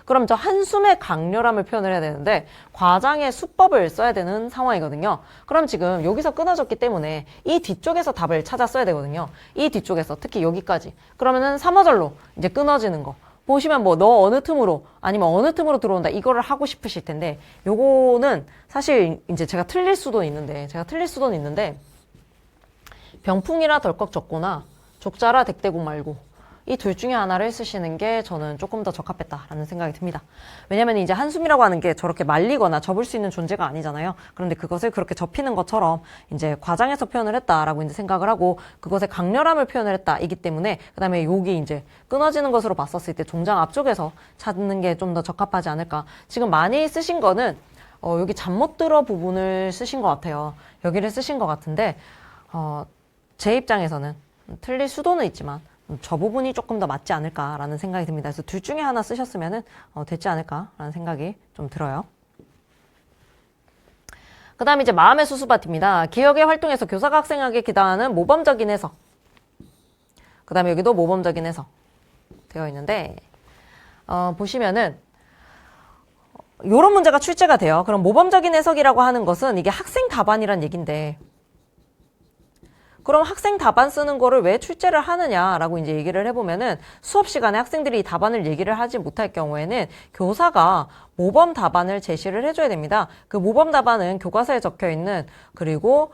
그럼 저 한숨의 강렬함을 표현을 해야 되는데 과장의 수법을 써야 되는 상황이거든요. 그럼 지금 여기서 끊어졌기 때문에 이 뒤쪽에서 답을 찾아 써야 되거든요. 이 뒤쪽에서 특히 여기까지. 그러면은 3어절로 이제 끊어지는 거. 보시면 뭐 너 어느 틈으로 아니면 어느 틈으로 들어온다 이거를 하고 싶으실 텐데 요거는 사실 이제 제가 틀릴 수도 있는데 병풍이라 덜컥 젖거나 족자라 덱대국 말고 이 둘 중에 하나를 쓰시는 게 저는 조금 더 적합했다라는 생각이 듭니다. 왜냐면 이제 한숨이라고 하는 게 저렇게 말리거나 접을 수 있는 존재가 아니잖아요. 그런데 그것을 그렇게 접히는 것처럼 이제 과장해서 표현을 했다라고 이제 생각을 하고 그것의 강렬함을 표현을 했다이기 때문에 그 다음에 여기 이제 끊어지는 것으로 봤었을 때 종장 앞쪽에서 찾는 게 좀 더 적합하지 않을까. 지금 많이 쓰신 거는 여기 잠 못 들어 부분을 쓰신 것 같아요. 여기를 쓰신 것 같은데 제 입장에서는 틀릴 수도는 있지만 저 부분이 조금 더 맞지 않을까라는 생각이 듭니다. 그래서 둘 중에 하나 쓰셨으면 됐지 않을까라는 생각이 좀 들어요. 그 다음에 이제 마음의 수수밭입니다. 기억의 활동에서 교사가 학생에게 기대하는 모범적인 해석. 그 다음에 여기도 모범적인 해석 되어 있는데 보시면은 이런 문제가 출제가 돼요. 그럼 모범적인 해석이라고 하는 것은 이게 학생 답안이란 얘긴데 그럼 학생 답안 쓰는 거를 왜 출제를 하느냐라고 이제 얘기를 해보면은 수업 시간에 학생들이 이 답안을 얘기를 하지 못할 경우에는 교사가 모범 답안을 제시를 해줘야 됩니다. 그 모범 답안은 교과서에 적혀 있는 그리고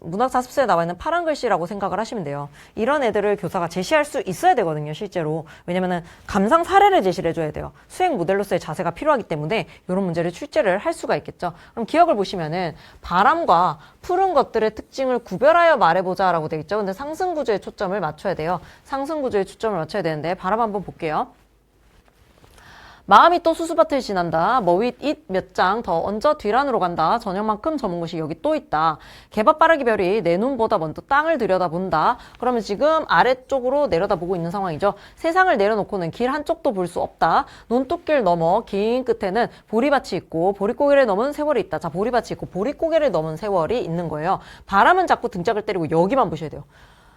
문학 자습서에 나와 있는 파란 글씨라고 생각을 하시면 돼요. 이런 애들을 교사가 제시할 수 있어야 되거든요, 실제로. 왜냐면은 감상 사례를 제시를 해줘야 돼요. 수행 모델로서의 자세가 필요하기 때문에 이런 문제를 출제를 할 수가 있겠죠. 그럼 기억을 보시면은 바람과 푸른 것들의 특징을 구별하여 말해보자 라고 되어 있죠. 근데 상승 구조에 초점을 맞춰야 돼요. 상승 구조에 초점을 맞춰야 되는데 바람 한번 볼게요. 마음이 또 수수밭을 지난다. 머윗 잇 몇 장 더 얹어 뒤란으로 간다. 저녁만큼 저문 곳이 여기 또 있다. 개밥바라기 별이 내 눈보다 먼저 땅을 들여다본다. 그러면 지금 아래쪽으로 내려다보고 있는 상황이죠. 세상을 내려놓고는 길 한쪽도 볼 수 없다. 논뚝길 넘어 긴 끝에는 보리밭이 있고 보릿고개를 넘은 세월이 있다. 자, 보리밭이 있고 보릿고개를 넘은 세월이 있는 거예요. 바람은 자꾸 등짝을 때리고 여기만 보셔야 돼요.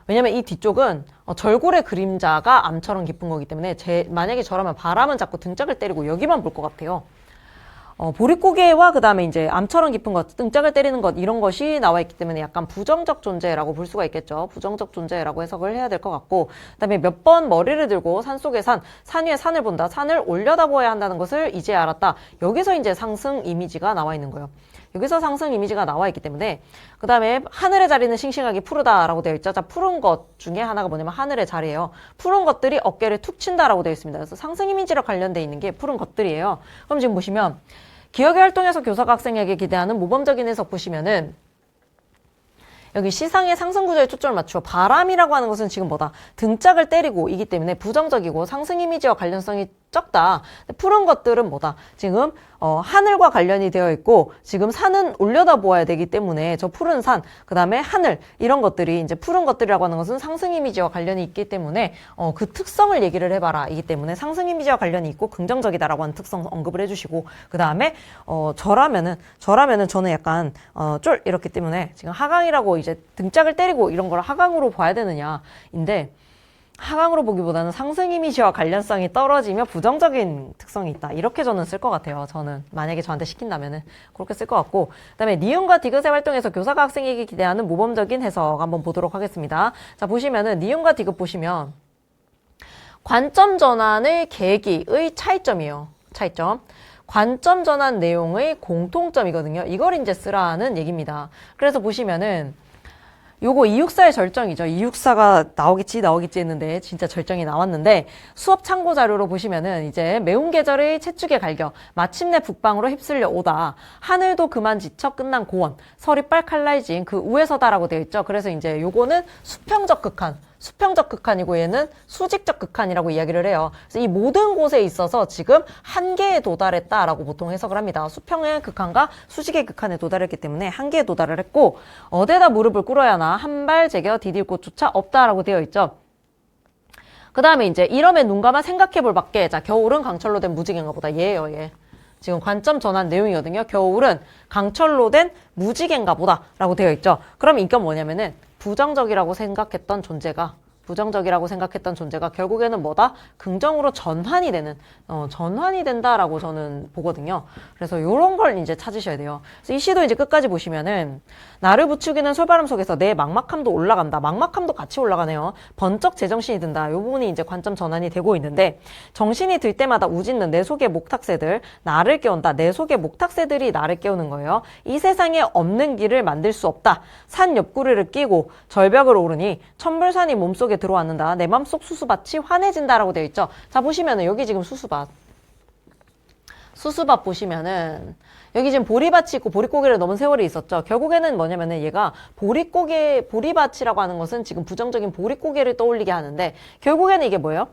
왜냐면 이 뒤쪽은 절골의 그림자가 암처럼 깊은 거기 때문에 만약에 저라면 바람은 자꾸 등짝을 때리고 여기만 볼 것 같아요. 보릿고개와 그 다음에 이제 암처럼 깊은 것, 등짝을 때리는 것 이런 것이 나와 있기 때문에 약간 부정적 존재라고 볼 수가 있겠죠. 부정적 존재라고 해석을 해야 될 것 같고 그 다음에 몇 번 머리를 들고 산속의 산 위에 산을 본다. 산을 올려다보아야 한다는 것을 이제 알았다. 여기서 이제 상승 이미지가 나와 있는 거예요. 여기서 상승 이미지가 나와 있기 때문에 그 다음에 하늘의 자리는 싱싱하게 푸르다라고 되어 있죠. 자, 푸른 것 중에 하나가 뭐냐면 하늘의 자리예요. 푸른 것들이 어깨를 툭 친다라고 되어 있습니다. 그래서 상승 이미지랑 관련되어 있는 게 푸른 것들이에요. 그럼 지금 보시면 기억의 활동에서 교사가 학생에게 기대하는 모범적인 해석 보시면은 여기 시상의 상승 구조에 초점을 맞추어 바람이라고 하는 것은 지금 뭐다? 등짝을 때리고 이기 때문에 부정적이고 상승 이미지와 관련성이 적다. 푸른 것들은 뭐다? 지금 하늘과 관련이 되어 있고 지금 산은 올려다 보아야 되기 때문에 저 푸른 산, 그 다음에 하늘 이런 것들이 이제 푸른 것들이라고 하는 것은 상승 이미지와 관련이 있기 때문에 그 특성을 얘기를 해봐라. 이기 때문에 상승 이미지와 관련이 있고 긍정적이다라고 하는 특성 언급을 해주시고 그 다음에 저라면은 저는 약간 쫄 이렇기 때문에 지금 하강이라고 이제 등짝을 때리고 이런 걸 하강으로 봐야 되느냐인데 하강으로 보기보다는 상승 이미지와 관련성이 떨어지며 부정적인 특성이 있다. 이렇게 저는 쓸 것 같아요. 저는 만약에 저한테 시킨다면은 그렇게 쓸 것 같고 그다음에 니은과 디귿의 활동에서 교사가 학생에게 기대하는 모범적인 해석 한번 보도록 하겠습니다. 자, 보시면은 니은과 디귿 보시면 관점 전환의 계기의 차이점이에요. 차이점. 관점 전환 내용의 공통점이거든요. 이걸 이제 쓰라는 얘기입니다. 그래서 보시면은 요거 264의 절정이죠. 264가 나오겠지 했는데 진짜 절정이 나왔는데 수업 참고 자료로 보시면은 이제 매운 계절의 채축의 갈겨 마침내 북방으로 휩쓸려 오다 하늘도 그만 지쳐 끝난 고원 설이 빨칼날진 그 우에서다라고 되어 있죠. 그래서 이제 요거는 수평적 극한이고 얘는 수직적 극한이라고 이야기를 해요. 그래서 이 모든 곳에 있어서 지금 한계에 도달했다라고 보통 해석을 합니다. 수평의 극한과 수직의 극한에 도달했기 때문에 한계에 도달을 했고 어디다 무릎을 꿇어야 하나 한 발 제겨 디딜 곳조차 없다라고 되어 있죠. 그 다음에 이제 이러면 눈 감아 생각해 볼 밖에 자 겨울은 강철로 된 무지개인가 보다 얘예요 얘. 지금 관점 전환 내용이거든요. 겨울은 강철로 된 무지개인가 보다 라고 되어 있죠. 그럼 이건 뭐냐면은 부정적이라고 생각했던 존재가 결국에는 뭐다? 긍정으로 전환이 된다라고 저는 보거든요. 그래서 요런 걸 이제 찾으셔야 돼요. 그래서 이 시도 이제 끝까지 보시면은 나를 부추기는 솔바람 속에서 내 막막함도 올라간다. 막막함도 같이 올라가네요. 번쩍 제정신이 든다. 요 부분이 이제 관점 전환이 되고 있는데 정신이 들 때마다 우짖는 내 속의 목탁새들 나를 깨운다. 내 속의 목탁새들이 나를 깨우는 거예요. 이 세상에 없는 길을 만들 수 없다. 산 옆구리를 끼고 절벽을 오르니 천불산이 몸속에 들어왔는다. 내 맘속 수수밭이 환해진다라고 되어 있죠. 자, 보시면은 여기 지금 수수밭 보시면은 여기 지금 보리밭이 있고 보릿고개를 넘은 세월이 있었죠. 결국에는 뭐냐면은 얘가 보리밭이라고 하는 것은 지금 부정적인 보릿고개를 떠올리게 하는데 결국에는 이게 뭐예요?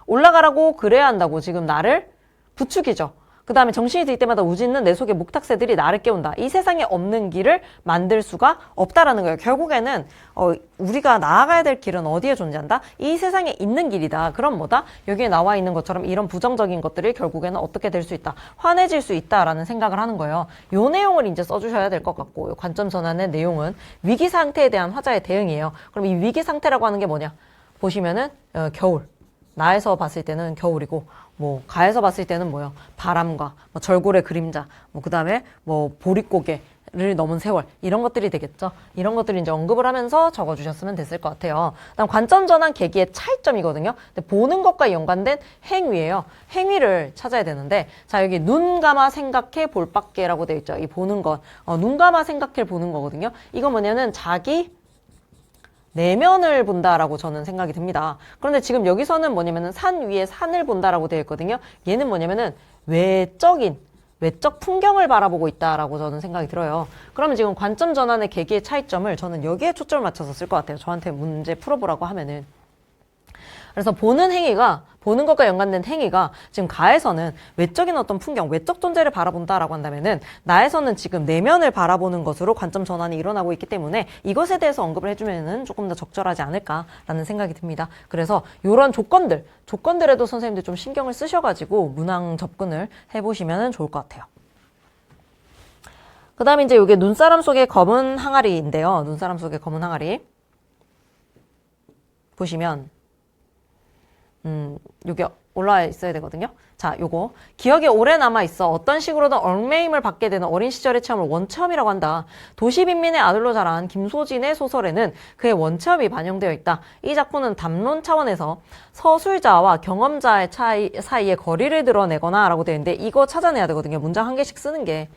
올라가라고 그래야 한다고 지금 나를 부추기죠. 그 다음에 정신이 들 때마다 우짖는 내 속의 목탁새들이 나를 깨운다. 이 세상에 없는 길을 만들 수가 없다라는 거예요. 결국에는 우리가 나아가야 될 길은 어디에 존재한다? 이 세상에 있는 길이다. 그럼 뭐다? 여기에 나와 있는 것처럼 이런 부정적인 것들이 결국에는 어떻게 될 수 있다? 환해질 수 있다라는 생각을 하는 거예요. 요 내용을 이제 써주셔야 될 것 같고 요 관점 전환의 내용은 위기 상태에 대한 화자의 대응이에요. 그럼 이 위기 상태라고 하는 게 뭐냐? 보시면은 겨울. 나에서 봤을 때는 겨울이고 뭐 가에서 봤을 때는 뭐요? 바람과 뭐 절골의 그림자, 뭐 그다음에 뭐 보릿고개를 넘은 세월 이런 것들이 되겠죠. 이런 것들을 이제 언급을 하면서 적어주셨으면 됐을 것 같아요. 그다음 관점 전환 계기의 차이점이거든요. 근데 보는 것과 연관된 행위예요. 행위를 찾아야 되는데 자 여기 눈 감아 생각해 볼 밖에라고 되어 있죠. 이 보는 것, 눈 감아 생각해 보는 거거든요. 이거 뭐냐면 자기 내면을 본다라고 저는 생각이 듭니다. 그런데 지금 여기서는 뭐냐면은 산 위에 산을 본다라고 되어 있거든요. 얘는 뭐냐면은 외적 풍경을 바라보고 있다라고 저는 생각이 들어요. 그러면 지금 관점 전환의 계기의 차이점을 저는 여기에 초점을 맞춰서 쓸 것 같아요. 저한테 문제 풀어보라고 하면은. 그래서 보는 것과 연관된 행위가 지금 가에서는 외적인 어떤 풍경, 외적 존재를 바라본다라고 한다면은 나에서는 지금 내면을 바라보는 것으로 관점 전환이 일어나고 있기 때문에 이것에 대해서 언급을 해주면은 조금 더 적절하지 않을까라는 생각이 듭니다. 그래서 이런 조건들에도 선생님들 좀 신경을 쓰셔가지고 문항 접근을 해보시면 좋을 것 같아요. 그 다음에 이제 이게 눈사람 속의 검은 항아리인데요. 눈사람 속의 검은 항아리. 보시면 요게 올라와 있어야 되거든요. 자, 요거 기억에 오래 남아있어 어떤 식으로든 얽매임을 받게 되는 어린 시절의 체험을 원체험이라고 한다. 도시빈민의 아들로 자란 김소진의 소설에는 그의 원체험이 반영되어 있다. 이 작품은 담론 차원에서 서술자와 경험자의 사이에 거리를 드러내거나 라고 되어 있는데 이거 찾아내야 되거든요. 문장 한 개씩 쓰는 게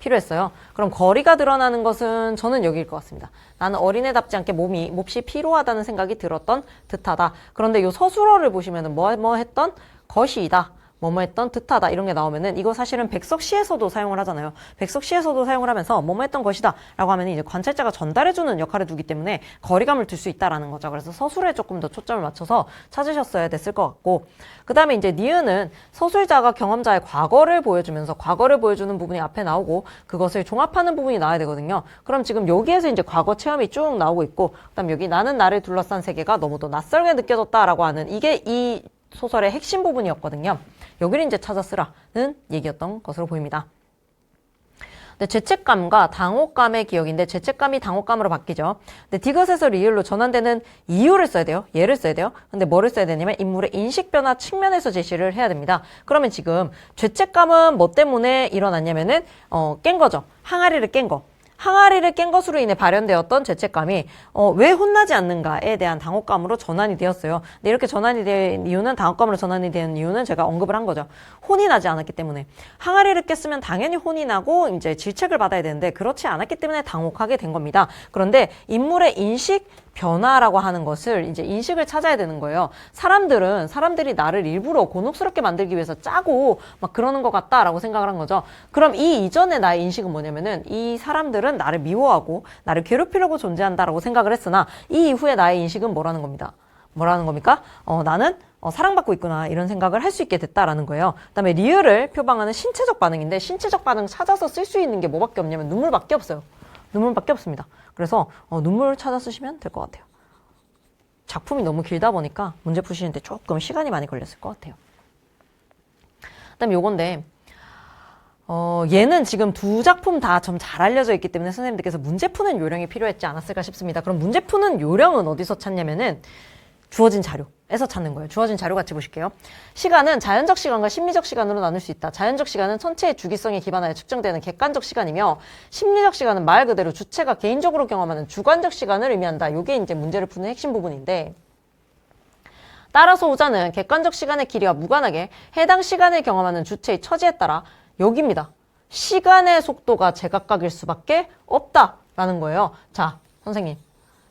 필요했어요. 그럼 거리가 드러나는 것은 저는 여기일 것 같습니다. 나는 어린애답지 않게 몹시 피로하다는 생각이 들었던 듯하다. 그런데 이 서술어를 보시면은 뭐 했던 것이다. 뭐뭐 했던 듯하다 이런 게 나오면은 이거 사실은 백석시에서도 사용을 하잖아요. 백석시에서도 사용을 하면서 뭐뭐 했던 것이다 라고 하면 이제 관찰자가 전달해주는 역할을 두기 때문에 거리감을 둘 수 있다라는 거죠. 그래서 서술에 조금 더 초점을 맞춰서 찾으셨어야 됐을 것 같고 그 다음에 이제 니은은 서술자가 경험자의 과거를 보여주면서 과거를 보여주는 부분이 앞에 나오고 그것을 종합하는 부분이 나와야 되거든요. 그럼 지금 여기에서 이제 과거 체험이 쭉 나오고 있고 그 다음 여기 나는 나를 둘러싼 세계가 너무도 낯설게 느껴졌다라고 하는 이게 이 소설의 핵심 부분이었거든요. 여기를 이제 찾아 쓰라는 얘기였던 것으로 보입니다. 근데 죄책감과 당혹감의 기억인데 죄책감이 당혹감으로 바뀌죠. 근데 디귿에서 리을로 전환되는 이유를 써야 돼요. 예를 써야 돼요. 근데 뭐를 써야 되냐면 인물의 인식 변화 측면에서 제시를 해야 됩니다. 그러면 지금 죄책감은 뭐 때문에 일어났냐면은 깬 거죠. 항아리를 깬 거. 항아리를 깬 것으로 인해 발현되었던 죄책감이 왜 혼나지 않는가에 대한 당혹감으로 전환이 되었어요. 근데 이렇게 전환이 된 이유는 당혹감으로 전환이 된 이유는 제가 언급을 한 거죠. 혼이 나지 않았기 때문에. 항아리를 깼으면 당연히 혼이 나고 이제 질책을 받아야 되는데 그렇지 않았기 때문에 당혹하게 된 겁니다. 그런데 인물의 인식 변화라고 하는 것을 이제 인식을 찾아야 되는 거예요. 사람들이 나를 일부러 곤혹스럽게 만들기 위해서 짜고 막 그러는 것 같다라고 생각을 한 거죠. 그럼 이 이전의 나의 인식은 뭐냐면은 이 사람들은 나를 미워하고 나를 괴롭히려고 존재한다라고 생각을 했으나 이 이후에 나의 인식은 뭐라는 겁니다. 뭐라는 겁니까? 나는 사랑받고 있구나 이런 생각을 할 수 있게 됐다라는 거예요. 그다음에 리을을 표방하는 신체적 반응인데 신체적 반응 찾아서 쓸 수 있는 게 뭐밖에 없냐면 눈물밖에 없어요. 눈물밖에 없습니다. 그래서 눈물을 찾아 쓰시면 될 것 같아요. 작품이 너무 길다 보니까 문제 푸시는데 조금 시간이 많이 걸렸을 것 같아요. 그다음에 요건데 얘는 지금 두 작품 다 좀 잘 알려져 있기 때문에 선생님들께서 문제 푸는 요령이 필요했지 않았을까 싶습니다. 그럼 문제 푸는 요령은 어디서 찾냐면은 주어진 자료에서 찾는 거예요. 주어진 자료 같이 보실게요. 시간은 자연적 시간과 심리적 시간으로 나눌 수 있다. 자연적 시간은 천체의 주기성에 기반하여 측정되는 객관적 시간이며 심리적 시간은 말 그대로 주체가 개인적으로 경험하는 주관적 시간을 의미한다. 이게 이제 문제를 푸는 핵심 부분인데 따라서 호자는 객관적 시간의 길이와 무관하게 해당 시간을 경험하는 주체의 처지에 따라 여기입니다. 시간의 속도가 제각각일 수밖에 없다라는 거예요. 자, 선생님.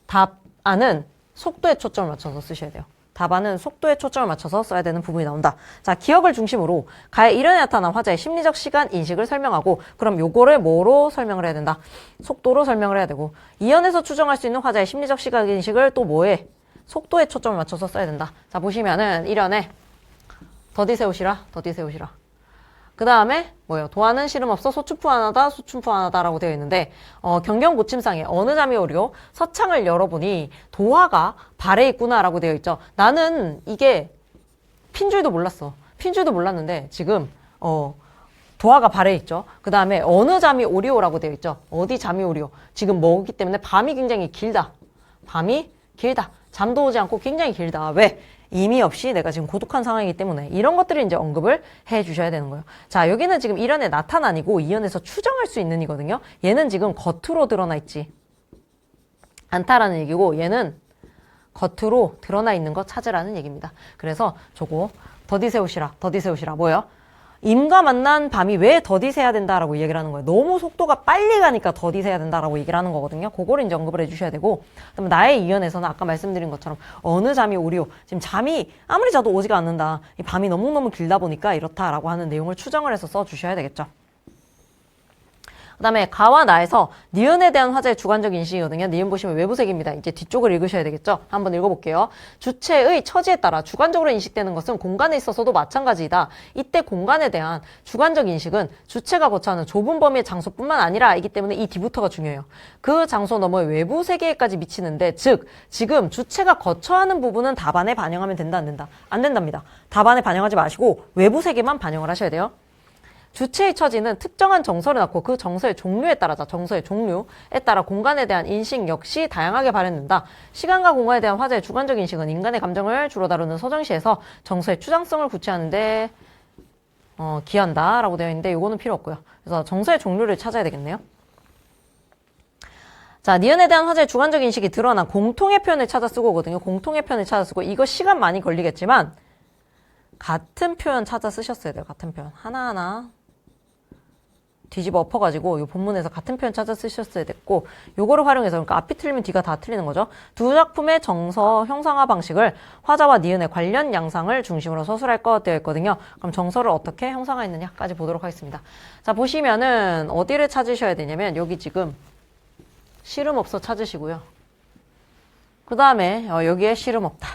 답안은 속도에 초점을 맞춰서 쓰셔야 돼요. 답안은 속도에 초점을 맞춰서 써야 되는 부분이 나온다. 자, 기억을 중심으로 가의 이련에 나타난 화자의 심리적 시간 인식을 설명하고 그럼 요거를 뭐로 설명을 해야 된다? 속도로 설명을 해야 되고 이연에서 추정할 수 있는 화자의 심리적 시간 인식을 또 뭐에? 속도에 초점을 맞춰서 써야 된다. 자, 보시면은 이련에 더디 세우시라. 그 다음에 뭐예요? 도화는 시름없어 소춘푸하나다 소춘푸하나다라고 되어 있는데 경경 고침상에 어느 잠이 오리오 서창을 열어보니 도화가 발에 있구나라고 되어 있죠. 나는 이게 핀 줄도 몰랐어. 핀 줄도 몰랐는데 지금 도화가 발에 있죠. 그 다음에 어느 잠이 오리오라고 되어 있죠. 어디 잠이 오리오. 지금 뭐기 때문에 밤이 굉장히 길다. 잠도 오지 않고 굉장히 길다. 왜? 의미 없이 내가 지금 고독한 상황이기 때문에 이런 것들을 이제 언급을 해 주셔야 되는 거예요. 자, 여기는 지금 1연의 나타난이고 2연에서 추정할 수 있는 이거든요. 얘는 지금 겉으로 드러나 있지 않다라는 얘기고 얘는 겉으로 드러나 있는 거 찾으라는 얘기입니다. 그래서 저거 더디세우시라 뭐예요? 임과 만난 밤이 왜 더디세야 된다라고 얘기를 하는 거예요. 너무 속도가 빨리 가니까 더디세야 된다라고 얘기를 하는 거거든요. 그거를 이제 언급을 해주셔야 되고, 그다음에 나의 이연에서는 아까 말씀드린 것처럼 어느 잠이 오리오. 지금 잠이 아무리 자도 오지가 않는다. 이 밤이 너무너무 길다 보니까 이렇다라고 하는 내용을 추정을 해서 써주셔야 되겠죠. 그 다음에 가와 나에서 니은에 대한 화자의 주관적 인식이거든요. 니은 보시면 외부색입니다. 이제 뒤쪽을 읽으셔야 되겠죠. 한번 읽어볼게요. 주체의 처지에 따라 주관적으로 인식되는 것은 공간에 있어서도 마찬가지이다. 이때 공간에 대한 주관적 인식은 주체가 거처하는 좁은 범위의 장소뿐만 아니라 이기 때문에 이 뒤부터가 중요해요. 그 장소 너머의 외부 세계에까지 미치는데, 즉 지금 주체가 거처하는 부분은 답안에 반영하면 된다, 안 된다? 안 된답니다. 답안에 반영하지 마시고 외부 세계만 반영을 하셔야 돼요. 주체의 처지는 특정한 정서를 낳고 그 정서의 종류에 따라서 정서의 종류에 따라 공간에 대한 인식 역시 다양하게 발현된다. 시간과 공간에 대한 화자의 주관적 인식은 인간의 감정을 주로 다루는 서정시에서 정서의 추상성을 구체하는데 기한다 라고 되어 있는데 이거는 필요 없고요. 그래서 정서의 종류를 찾아야 되겠네요. 자, 니은에 대한 화자의 주관적 인식이 드러난 공통의 표현을 찾아 쓰고 오거든요. 공통의 표현을 찾아 쓰고 이거 시간 많이 걸리겠지만 같은 표현 찾아 쓰셨어야 돼요. 같은 표현 하나하나 뒤집어 엎어가지고 이 본문에서 같은 표현 찾아 쓰셨어야 됐고, 요거를 활용해서, 그러니까 앞이 틀리면 뒤가 다 틀리는 거죠. 두 작품의 정서 형상화 방식을 화자와 니은의 관련 양상을 중심으로 서술할 것 되어 있거든요. 그럼 정서를 어떻게 형상화했느냐까지 보도록 하겠습니다. 자, 보시면은 어디를 찾으셔야 되냐면 여기 지금 시름 없어 찾으시고요. 그 다음에 여기에 시름 없다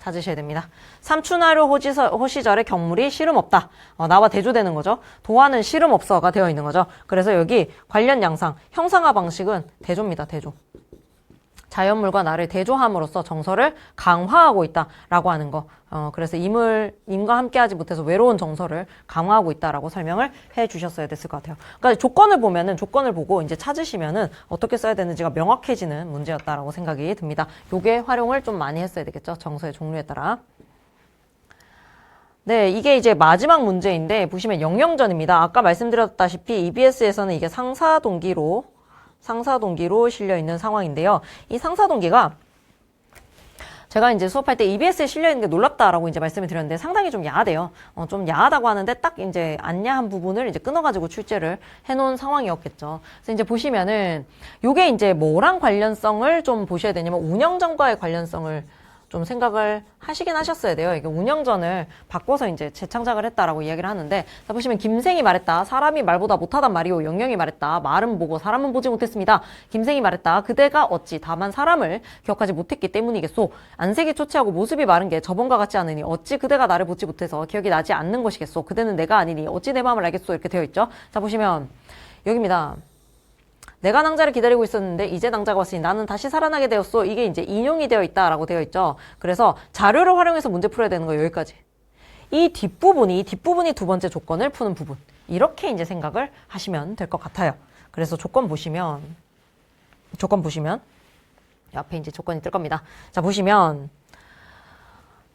찾으셔야 됩니다. 삼춘하루 호시절의 경물이 시름 없다. 나와 대조되는 거죠. 도화는 시름 없어가 되어 있는 거죠. 그래서 여기 관련 양상, 형상화 방식은 대조입니다. 대조. 자연물과 나를 대조함으로써 정서를 강화하고 있다라고 하는 거. 그래서 임과 함께하지 못해서 외로운 정서를 강화하고 있다라고 설명을 해 주셨어야 됐을 것 같아요. 그러니까 조건을 보면은, 조건을 보고 이제 찾으시면은 어떻게 써야 되는지가 명확해지는 문제였다라고 생각이 듭니다. 요게 활용을 좀 많이 했어야 되겠죠. 정서의 종류에 따라. 네, 이게 이제 마지막 문제인데 보시면 영영전입니다. 아까 말씀드렸다시피 EBS에서는 이게 상사동기로 실려있는 상황인데요. 이 상사동기가 제가 이제 수업할 때 EBS에 실려있는 게 놀랍다라고 이제 말씀을 드렸는데 상당히 좀 야하대요. 좀 야하다고 하는데 딱 이제 안 야한 부분을 이제 끊어가지고 출제를 해놓은 상황이었겠죠. 그래서 이제 보시면은 요게 이제 뭐랑 관련성을 좀 보셔야 되냐면 운영전과의 관련성을 좀 생각을 하시긴 하셨어야 돼요. 이게 운영전을 바꿔서 이제 재창작을 했다라고 이야기를 하는데, 자, 보시면 김생이 말했다. 사람이 말보다 못하단 말이오. 영영이 말했다. 말은 보고 사람은 보지 못했습니다. 김생이 말했다. 그대가 어찌 다만 사람을 기억하지 못했기 때문이겠소. 안색이 초췌하고 모습이 마른 게 저번과 같지 않으니 어찌 그대가 나를 보지 못해서 기억이 나지 않는 것이겠소. 그대는 내가 아니니 어찌 내 마음을 알겠소. 이렇게 되어 있죠. 자, 보시면 여기입니다. 내가 낭자를 기다리고 있었는데 이제 낭자가 왔으니 나는 다시 살아나게 되었소. 이게 이제 인용이 되어 있다라고 되어 있죠. 그래서 자료를 활용해서 문제 풀어야 되는 거예요. 여기까지. 이 뒷부분이 두 번째 조건을 푸는 부분. 이렇게 이제 생각을 하시면 될 것 같아요. 그래서 조건 보시면 옆에 이제 조건이 뜰 겁니다. 자, 보시면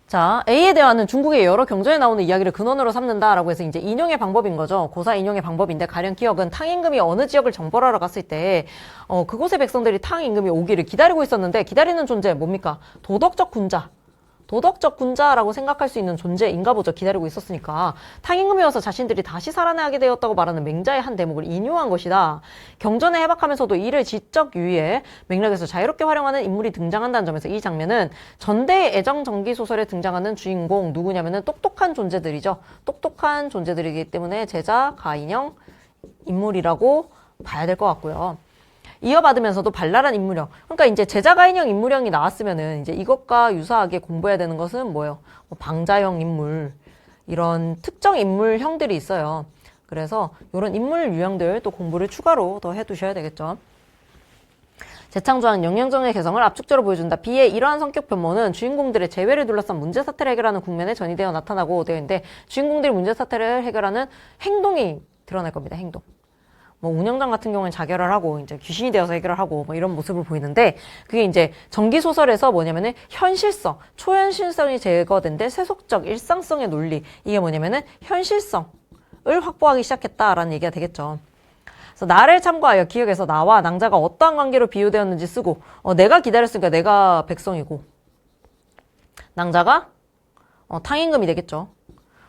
자, A의 대화는 중국의 여러 경전에 나오는 이야기를 근원으로 삼는다라고 해서 이제 인용의 방법인 거죠. 고사 인용의 방법인데, 가령 기억은 탕 임금이 어느 지역을 정벌하러 갔을 때 그곳의 백성들이 탕 임금이 오기를 기다리고 있었는데, 기다리는 존재 뭡니까? 도덕적 군자라고 생각할 수 있는 존재인가 보죠. 기다리고 있었으니까. 탕 임금이 와서 자신들이 다시 살아나게 되었다고 말하는 맹자의 한 대목을 인용한 것이다. 경전에 해박하면서도 이를 지적 유의의 맥락에서 자유롭게 활용하는 인물이 등장한다는 점에서 이 장면은 전대의 애정전기 소설에 등장하는 주인공 누구냐면은 똑똑한 존재들이죠. 똑똑한 존재들이기 때문에 제자, 가인형 인물이라고 봐야 될 것 같고요. 이어받으면서도 발랄한 인물형. 그러니까 이제 제자가인형 인물형이 나왔으면은 이제 이것과 유사하게 공부해야 되는 것은 뭐예요? 방자형 인물. 이런 특정 인물형들이 있어요. 그래서 이런 인물 유형들 또 공부를 추가로 더 해두셔야 되겠죠. 재창조한 영영정의 개성을 압축적으로 보여준다. B의 이러한 성격 변모는 주인공들의 재회를 둘러싼 문제 사태를 해결하는 국면에 전이되어 나타나고 되어 있는데, 주인공들이 문제 사태를 해결하는 행동이 드러날 겁니다. 행동. 뭐 운영장 같은 경우는 자결을 하고 이제 귀신이 되어서 해결을 하고 뭐 이런 모습을 보이는데 그게 이제 전기 소설에서 뭐냐면은 현실성, 초현실성이 제거된 데 세속적 일상성의 논리 이게 뭐냐면은 현실성을 확보하기 시작했다라는 얘기가 되겠죠. 그래서 나를 참고하여 기억에서 나와 낭자가 어떠한 관계로 비유되었는지 쓰고 내가 기다렸으니까 내가 백성이고 낭자가 탕임금이 되겠죠.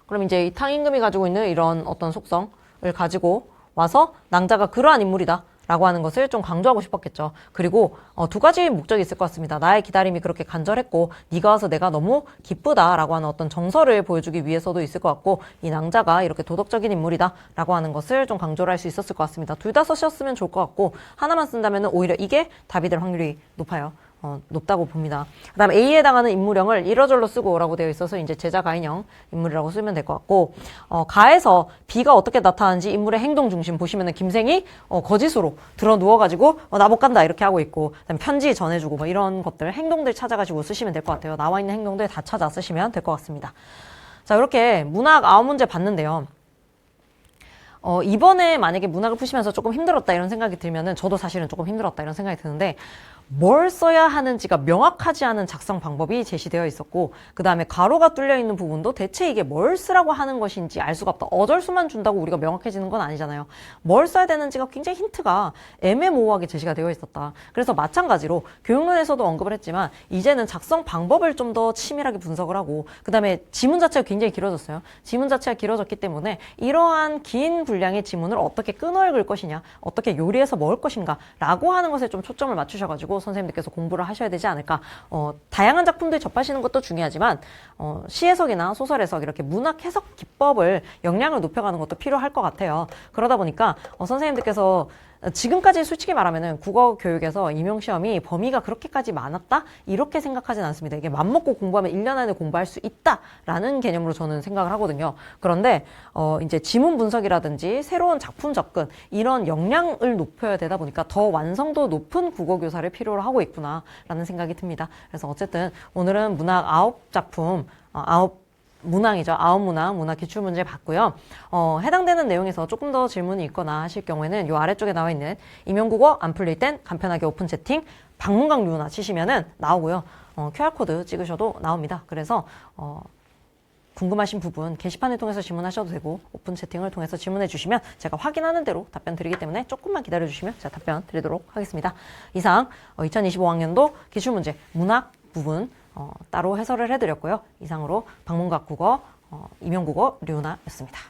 그럼 이제 이 탕임금이 가지고 있는 이런 어떤 속성을 가지고 와서 낭자가 그러한 인물이다 라고 하는 것을 좀 강조하고 싶었겠죠. 그리고 두 가지 목적이 있을 것 같습니다. 나의 기다림이 그렇게 간절했고 네가 와서 내가 너무 기쁘다라고 하는 어떤 정서를 보여주기 위해서도 있을 것 같고 이 낭자가 이렇게 도덕적인 인물이다 라고 하는 것을 좀 강조를 할 수 있었을 것 같습니다. 둘 다 쓰셨으면 좋을 것 같고 하나만 쓴다면 오히려 이게 답이 될 확률이 높아요. 높다고 봅니다. 그 다음에 A에 해당하는 인물형을 일어절로 쓰고 라고 되어 있어서 이제 제자 가인형 인물이라고 쓰면 될 것 같고 가에서 B가 어떻게 나타나는지 인물의 행동 중심 보시면은 김생이 거짓으로 들어 누워가지고 나 못 간다 이렇게 하고 있고 그다음에 편지 전해주고 뭐 이런 것들 행동들 찾아가지고 쓰시면 될 것 같아요. 나와 있는 행동들 다 찾아 쓰시면 될 것 같습니다. 자 이렇게 문학 9문제 봤는데요. 이번에 만약에 문학을 푸시면서 조금 힘들었다 이런 생각이 들면은 저도 사실은 조금 힘들었다 이런 생각이 드는데 뭘 써야 하는지가 명확하지 않은 작성 방법이 제시되어 있었고 그 다음에 가로가 뚫려 있는 부분도 대체 이게 뭘 쓰라고 하는 것인지 알 수가 없다. 어절수만 준다고 우리가 명확해지는 건 아니잖아요. 뭘 써야 되는지가 굉장히 힌트가 애매모호하게 제시가 되어 있었다. 그래서 마찬가지로 교육론에서도 언급을 했지만 이제는 작성 방법을 좀 더 치밀하게 분석을 하고 그 다음에 지문 자체가 굉장히 길어졌어요. 지문 자체가 길어졌기 때문에 이러한 긴 분량의 지문을 어떻게 끊어 읽을 것이냐 어떻게 요리해서 먹을 것인가 라고 하는 것에 좀 초점을 맞추셔가지고 선생님들께서 공부를 하셔야 되지 않을까. 다양한 작품들 접하시는 것도 중요하지만 시해석이나 소설 해석 이렇게 문학 해석 기법을 역량을 높여가는 것도 필요할 것 같아요. 그러다 보니까 선생님들께서 지금까지 솔직히 말하면은 국어 교육에서 임용시험이 범위가 그렇게까지 많았다? 이렇게 생각하진 않습니다. 이게 맘먹고 공부하면 1년 안에 공부할 수 있다라는 개념으로 저는 생각을 하거든요. 그런데 이제 지문 분석이라든지 새로운 작품 접근 이런 역량을 높여야 되다 보니까 더 완성도 높은 국어 교사를 필요로 하고 있구나라는 생각이 듭니다. 그래서 어쨌든 오늘은 문학 9작품 9문항이죠. 9문항 문학 기출문제 봤고요. 해당되는 내용에서 조금 더 질문이 있거나 하실 경우에는 이 아래쪽에 나와 있는 임용국어 안 풀릴 땐 간편하게 오픈 채팅 박문강 류나 치시면은 나오고요. QR코드 찍으셔도 나옵니다. 그래서 궁금하신 부분 게시판을 통해서 질문하셔도 되고 오픈 채팅을 통해서 질문해 주시면 제가 확인하는 대로 답변 드리기 때문에 조금만 기다려 주시면 제가 답변 드리도록 하겠습니다. 이상 2025학년도 기출문제 문학 부분 따로 해설을 해드렸고요. 이상으로 박문각 국어, 임용국어 류나였습니다.